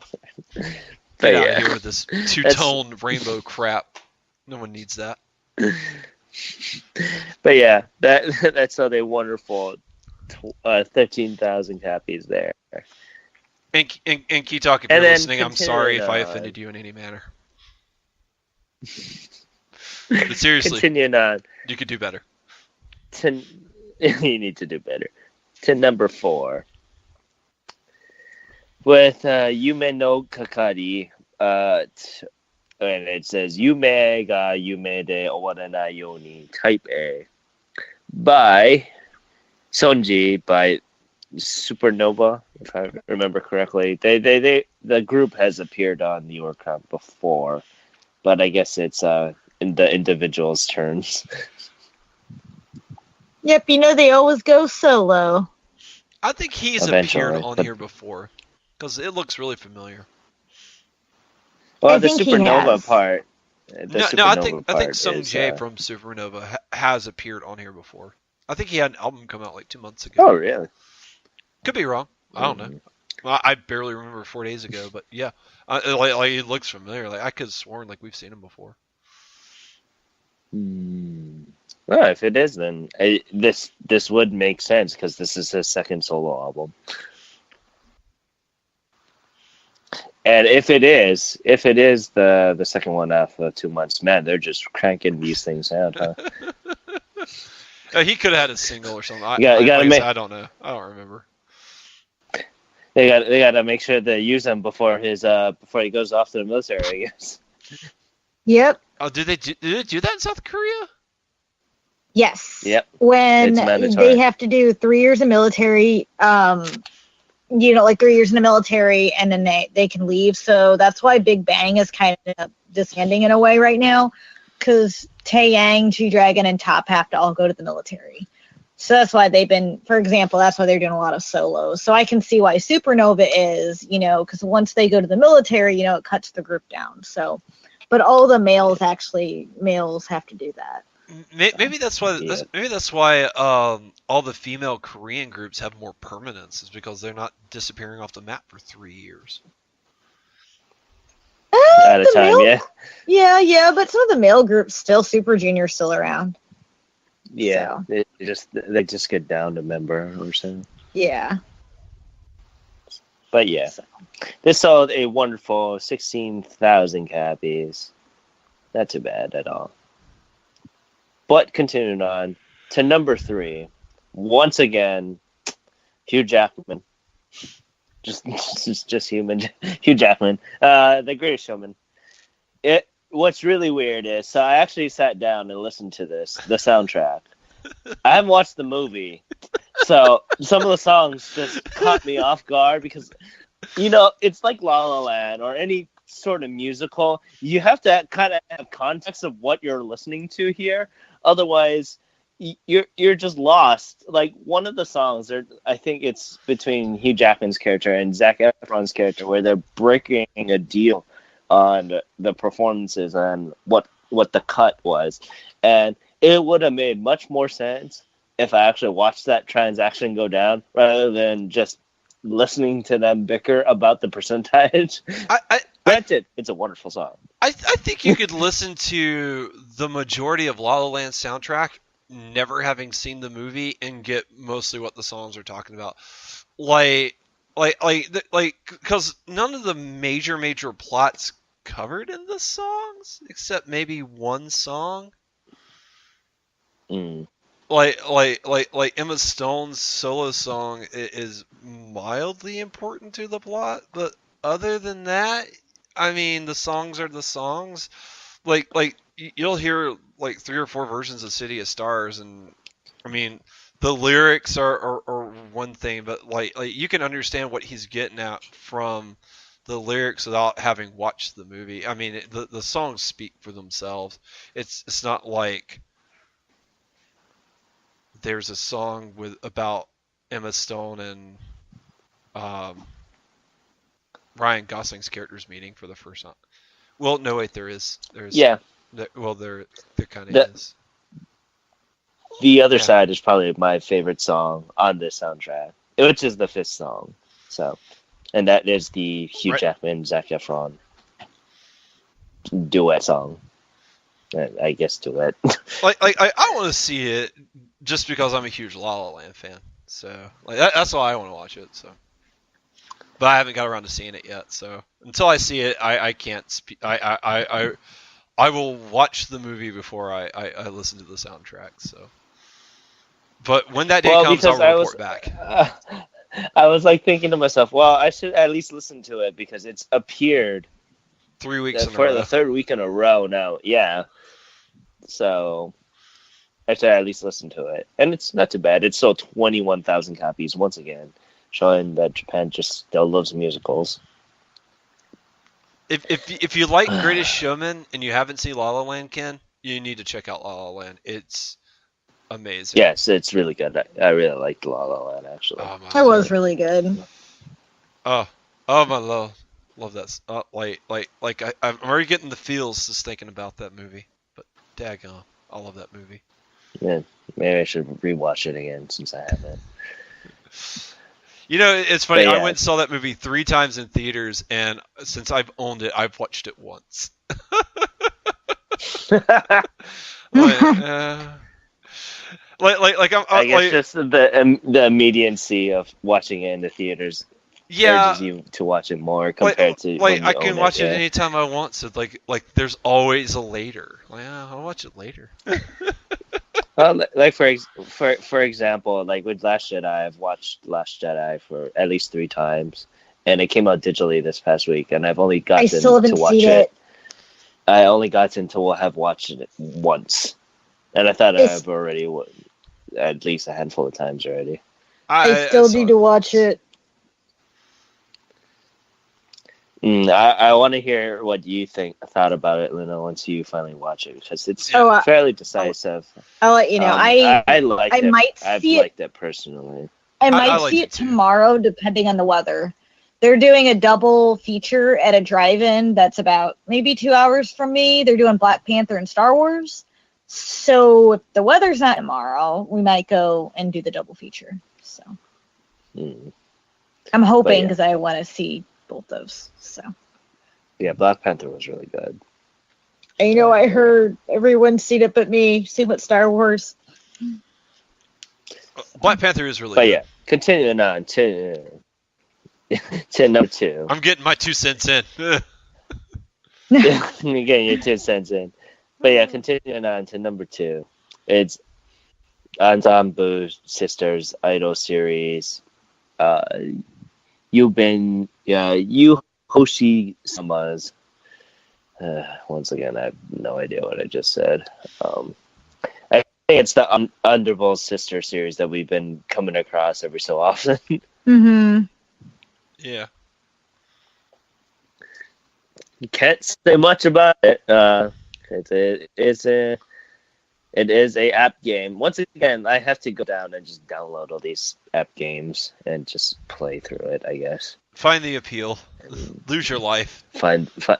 But out yeah. of here with this 2-tone rainbow crap. No one needs that. But yeah, that's how they wonderful 13,000 copies there. And Key Talk, if And you're then listening, I'm sorry if I continuing on. offended you in any manner. But seriously, Continuing on. you could do better. You need to do better. To number 4. With Yume no Kakari, and it says Yume ga Yume de owaranai you ni Type A by Sonji by Supernova, if I remember correctly. The group has appeared on the Oricon before, but I guess it's in the individual's turns. Yep, they always go solo. I think he's Eventually, appeared on but- here before because it looks really familiar. Well, I the think he Supernova has. part. I Supernova think part Sung is, Jae from Supernova has appeared on here before. I think he had an album come out like 2 months ago. Oh, really? Could be wrong. I don't know. Well, I barely remember 4 days ago, but yeah, like it looks familiar. Like I could have sworn like we've seen him before. Well, if it is, then this would make sense because this is his second solo album. And if it is the second one after 2 months, man, they're just cranking these things out, huh? He could have had a single or something. I don't know. I don't remember. They got to make sure they use him before he goes off to the military, I guess. Yep. Oh, did they do that in South Korea? Yes. Yep. When It's mandatory. they have to do 3 years of military, like 3 years in the military, and then they can leave. So that's why Big Bang is kind of disbanding in a way right now, because Taeyang, G-Dragon, and Top have to all go to the military. So that's why they've been, for example, that's why they're doing a lot of solos. So I can see why Supernova is, because once they go to the military, it cuts the group down. So, but all the males have to do that. Maybe that's why. Yeah. Maybe that's why all the female Korean groups have more permanence, is because they're not disappearing off the map for 3 years. At a time, Yeah, but some of the male groups still, Super Junior's still around. Yeah, So. they just get down to member or something. Yeah. But yeah, this sold a wonderful 16,000 copies. Not too bad at all. But continuing on to number 3, once again, Hugh Jackman. Just human. Hugh Jackman, The Greatest Showman. What's really weird is, so I actually sat down and listened to the soundtrack. I haven't watched the movie, so some of the songs just caught me off guard because, it's like La La Land or any sort of musical. You have to kind of have context of what you're listening to here. Otherwise, you're just lost. Like one of the songs, I think it's between Hugh Jackman's character and Zac Efron's character, where they're breaking a deal on the performances and what the cut was, and it would have made much more sense if I actually watched that transaction go down rather than just listening to them bicker about the percentage. Granted, it's a wonderful song. I think you could listen to the majority of La La Land soundtrack never having seen the movie and get mostly what the songs are talking about. Because none of the major plots covered in the songs except maybe one song. Like Emma Stone's solo song is mildly important to the plot, but other than that, I mean, the songs are the songs. Like you'll hear like 3 or 4 versions of City of Stars, and I mean the lyrics are one thing, but like you can understand what he's getting at from the lyrics without having watched the movie. I mean, the songs speak for themselves. It's not like there's a song about Emma Stone and Ryan Gosling's characters meeting for the first time. Well, no, wait, there is. Yeah. There kind of is. The other side is probably my favorite song on this soundtrack, which is the 5th song. So, and that is the Hugh Jackman, Zac Efron duet song. I guess duet. I want to see it just because I'm a huge La La Land fan. So that's why I want to watch it. So, but I haven't got around to seeing it yet. So until I see it, I can't speak. I will watch the movie before I listen to the soundtrack. So, but when that day comes, I'll report back. I was like thinking to myself, well, I should at least listen to it because it's appeared 3 weeks for the 3rd week in a row now. Yeah. So I should at least listen to it. And it's not too bad. It's sold 21,000 copies once again, showing that Japan just still loves musicals. If you like Greatest Showman and you haven't seen La La Land, Ken, you need to check out La La Land. It's amazing. Yes, it's really good. I really liked La La Land, actually. It was really good. Oh my love. Love that. I'm already getting the feels just thinking about that movie. But daggone, I love that movie. Yeah, maybe I should rewatch it again since I haven't. It's funny. Yeah. I went and saw that movie 3 times in theaters, and since I've owned it, I've watched it once. I guess just the immediacy of watching it in the theaters. Yeah, urges you to watch it more compared to I can watch it anytime I want. So there's always a later. I'll watch it later. Well, like for example, like with Last Jedi, I've watched Last Jedi for at least 3 times, and it came out digitally this past week, and I've only gotten to watch it. I only gotten to have watched it once, and I thought I've already at least a handful of times already. I still need to watch it. I want to hear what you thought about it, Luna, once you finally watch it, because it's fairly decisive. I'll let you know. I liked it. might I've see liked it personally. I might liked see it it too. tomorrow, depending on the weather. They're doing a double feature at a drive-in that's about maybe 2 hours from me. They're doing Black Panther and Star Wars. So if the weather's not tomorrow, we might go and do the double feature. So I'm hoping because I want to see both those. So yeah, Black Panther was really good. And I heard everyone's seen it but me. Seen what Star Wars. Black Panther is really But good. yeah, continuing on to number 2. I'm getting my 2 cents in. You're getting your 2 cents in. But yeah, continuing on to number 2. It's Ensemble Sisters Idol series. Yu Hoshi Sama's. Once again, I have no idea what I just said. I think it's the Underworld Sister series that we've been coming across every so often. Mm-hmm. Yeah. You can't say much about it. It is a app game. Once again, I have to go down and just download all these app games and just play through it, I guess. Find the appeal. Lose your life. Find I'm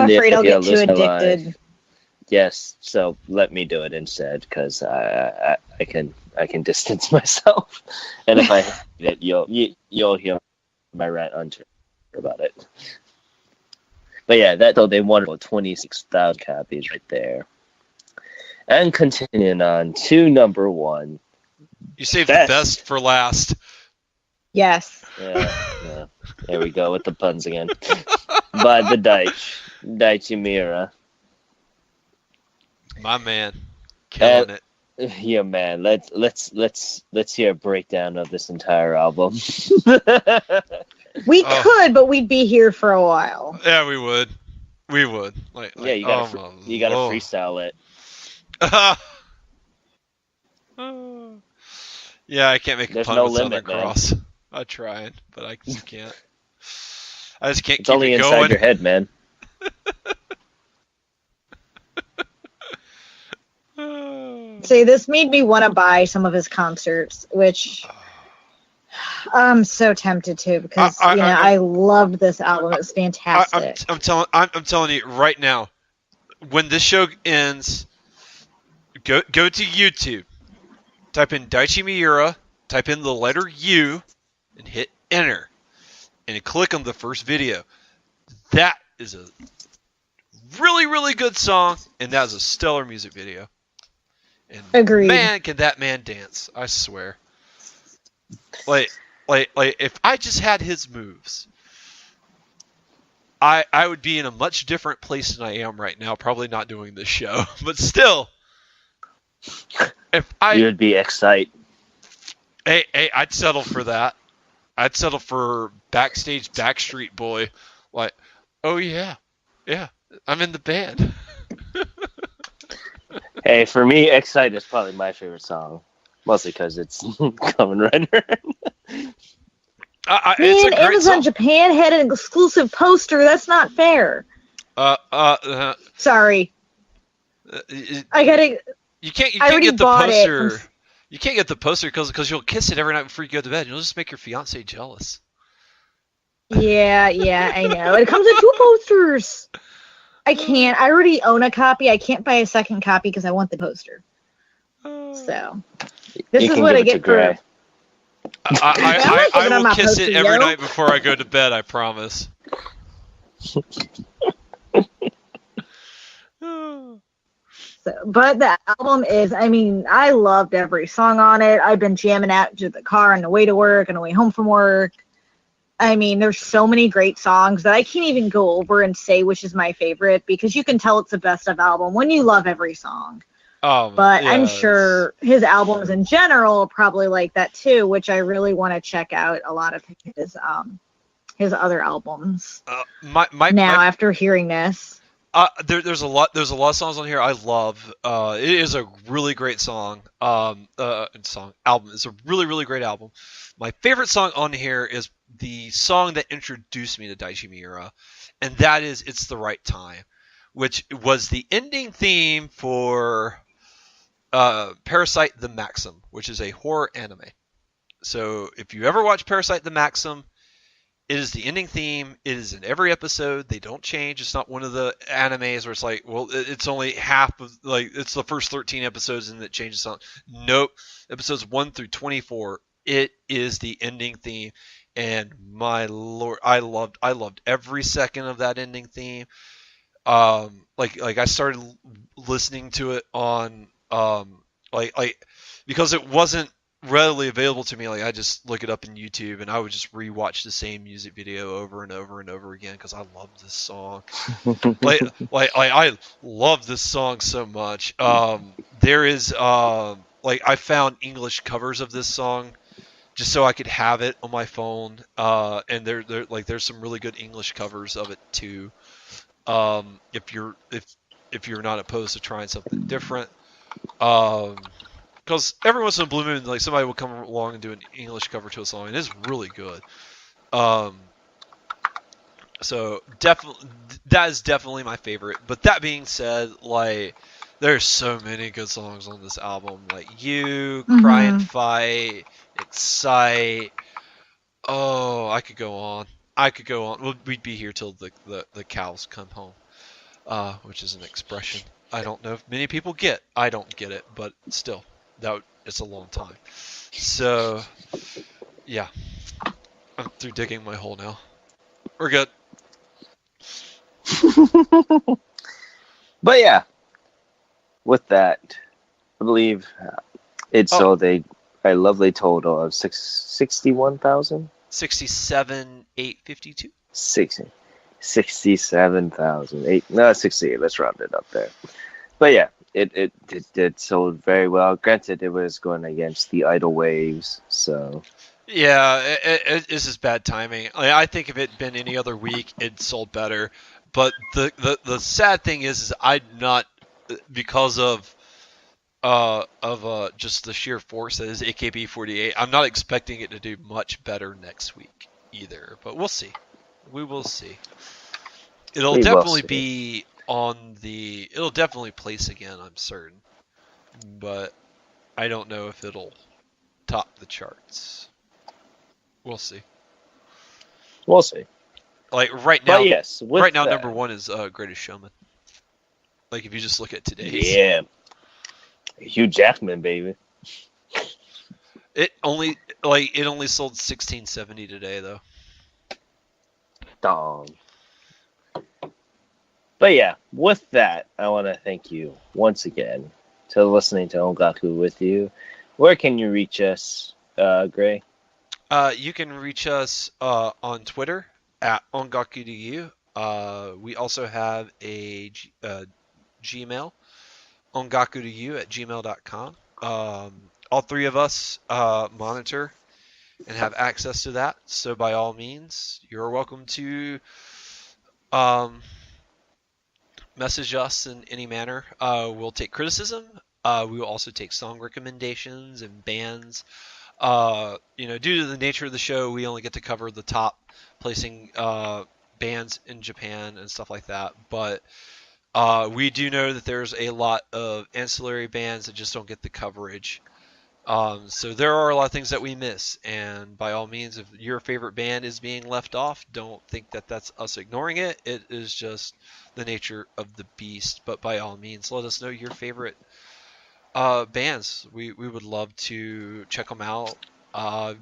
afraid I'll get too addicted. Yes, so let me do it instead, because I can distance myself, and if I hate it, you'll hear my rant on Twitter about it. But yeah, they won 26,000 copies right there. And continuing on to number 1. You saved the best for last. Yes. Yeah. There we go with the puns again. By the Daichi Miura. My man, killing it. Yeah, man. Let's hear a breakdown of this entire album. We could, but we'd be here for a while. Yeah, we would. Like, yeah, you gotta freestyle it. Yeah, I can't make a There's pun no with limit, Southern Cross. I tried, but I just can't. I just can't It's keep only it inside going. your head, man. See, this made me want to buy some of his concerts, which I'm so tempted to because I loved this album. It was fantastic. I'm telling you right now, when this show ends, go to YouTube, type in Daichi Miura, type in the letter U, and hit enter, and click on the first video. That is a really, really good song, and that is a stellar music video. And agreed. Man, can that man dance? I swear. Like if I just had his moves, I would be in a much different place than I am right now. Probably not doing this show, but still, you'd be excited. Hey, I'd settle for that. I'd settle for backstage Backstreet Boy. Like, oh yeah, I'm in the band. Hey, for me, Excite is probably my favorite song. Mostly because it's Kamen Rider. It's a great Amazon song. Japan had an exclusive poster. That's not fair. Sorry. I gotta. You can't get the poster. You can't get the poster because you'll kiss it every night before you go to bed. You'll just make your fiance jealous. Yeah, I know. It comes in 2 posters. I can't. I already own a copy. I can't buy a second copy because I want the poster. So this is what I get for. I will kiss it every night before I go to bed. I promise. But the album is, I loved every song on it. I've been jamming out to the car on the way to work and the way home from work. There's so many great songs that I can't even go over and say which is my favorite because you can tell it's the best of album when you love every song. But I'm sure his albums in general are probably like that too, which I really want to check out a lot of his other albums. After hearing this. There's a lot. There's a lot of songs on here I love. It is a really great song. Album. It's a really really great album. My favorite song on here is the song that introduced me to Daichi Miura, and that is "It's the Right Time," which was the ending theme for Parasite: The Maxim, which is a horror anime. So if you ever watch Parasite: The Maxim, it is the ending theme. It is in every episode. They don't change. It's not one of the animes where it's like, well, it's only half of, like, it's the first 13 episodes and it changes something. Nope. Episodes 1 through 24, it is the ending theme. And my lord, I loved every second of that ending theme. Like I started listening to it on, because it wasn't readily available to me. Like, I just look it up in YouTube and I would just rewatch the same music video over and over and over again because I love this song. I love this song so much. There is I found English covers of this song just so I could have it on my phone. And there's some really good English covers of it too. If you're not opposed to trying something different. Because every once in a blue moon, like, somebody will come along and do an English cover to a song, and it's really good. So definitely, that is definitely my favorite. But that being said, like, there's so many good songs on this album, like "You," "Cry and Fight," "Excite." Oh, I could go on. We'd be here till the cows come home, which is an expression I don't know if many people get. I don't get it, but still. It's a long time. So, yeah. I'm through digging my hole now. We're good. But yeah, with that, I believe it sold a lovely total of 61,000? 67,852. 67,000. No, 68. Let's round it up there. But yeah, it sold very well. Granted, it was going against the Idle Waves, so. Yeah, it's just bad timing. I think if it had been any other week, it sold better. But the sad thing is I'm not, because of just the sheer force that is AKB48. I'm not expecting it to do much better next week either. But we'll see. We will see. It'll definitely be it'll definitely place again, I'm certain. But I don't know if it'll top the charts. We'll see. We'll see. Like, right now, but yes, right now, number one is Greatest Showman. Like, if you just look at today's. Yeah. Hugh Jackman, baby. It only sold 1670 today, though. Dong. But yeah, with that, I want to thank you once again to listening to Ongaku with you. Where can you reach us, Gray? You can reach us on Twitter at ongaku2u. We also have a Gmail, ongaku2u@gmail.com. All three of us monitor and have access to that. So by all means, you're welcome to message us in any manner. We'll take criticism. We will also take song recommendations and bands. Due to the nature of the show, we only get to cover the top placing bands in Japan and stuff like that. But we do know that there's a lot of ancillary bands that just don't get the coverage. So there are a lot of things that we miss, and by all means, if your favorite band is being left off, don't think that that's us ignoring it. It is just the nature of the beast. But by all means, let us know your favorite bands. We would love to check them out,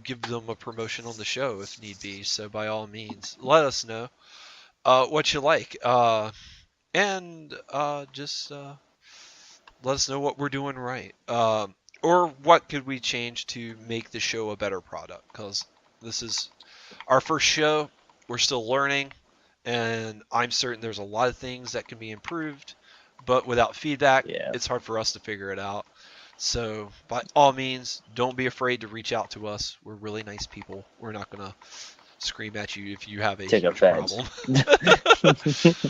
give them a promotion on the show if need be. So by all means, let us know what you like, and just let us know what we're doing right. Or what could we change to make the show a better product? Because this is our first show. We're still learning, and I'm certain there's a lot of things that can be improved. But without feedback, It's hard for us to figure it out. So by all means, don't be afraid to reach out to us. We're really nice people. We're not going to scream at you if you have a Take huge offense. problem.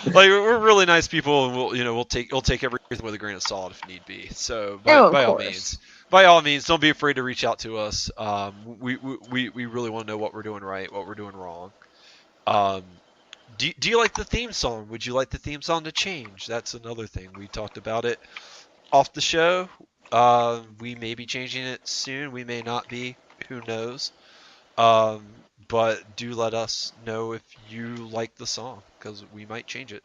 Like we're really nice people, and we'll take everything with a grain of salt if need be. So Of by course. all means, don't be afraid to reach out to us. We really want to know what we're doing right, what we're doing wrong. Um, do you like the theme song? Would you like the theme song to change? That's another thing. We talked about it off the show. We may be changing it soon. We may not be. Who knows? Um, but do let us know if you like the song, because we might change it.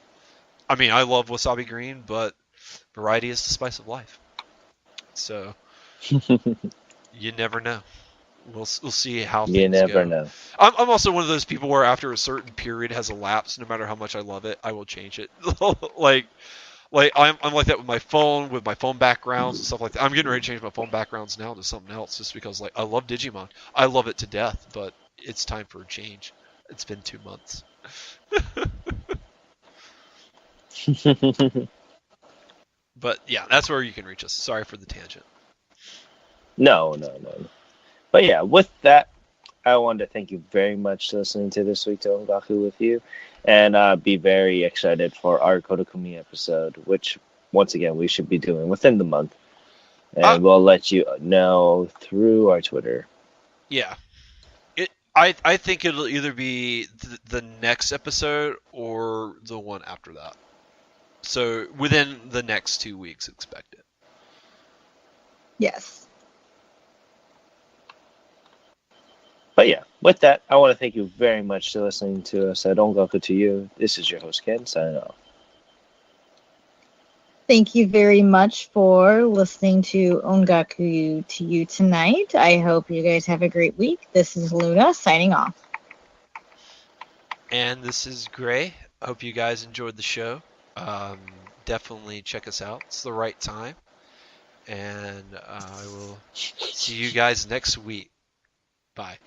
I mean, I love Wasabi Green, but variety is the spice of life. So you never know. We'll see how You things never go. know. I'm also one of those people where after a certain period has elapsed, no matter how much I love it, I will change it. like I'm like that with my phone backgrounds and stuff like that. I'm getting ready to change my phone backgrounds now to something else just because like I love Digimon. I love it to death, but it's time for a change. It's been 2 months. But yeah, that's where you can reach us. Sorry for the tangent. No. But yeah, with that, I wanted to thank you very much for listening to this week to Ongaku with you, and be very excited for our Kodakumi episode, which once again we should be doing within the month, and we'll let you know through our Twitter. Yeah. I think it'll either be the next episode or the one after that. So within the next 2 weeks, expect it. Yes. But yeah, with that, I want to thank you very much for listening to us at Ongaku to you. This is your host Ken signing off. Thank you very much for listening to Ongaku to you tonight. I hope you guys have a great week. This is Luna signing off. And this is Gray. I hope you guys enjoyed the show. Definitely check us out. It's the right time. And I will see you guys next week. Bye.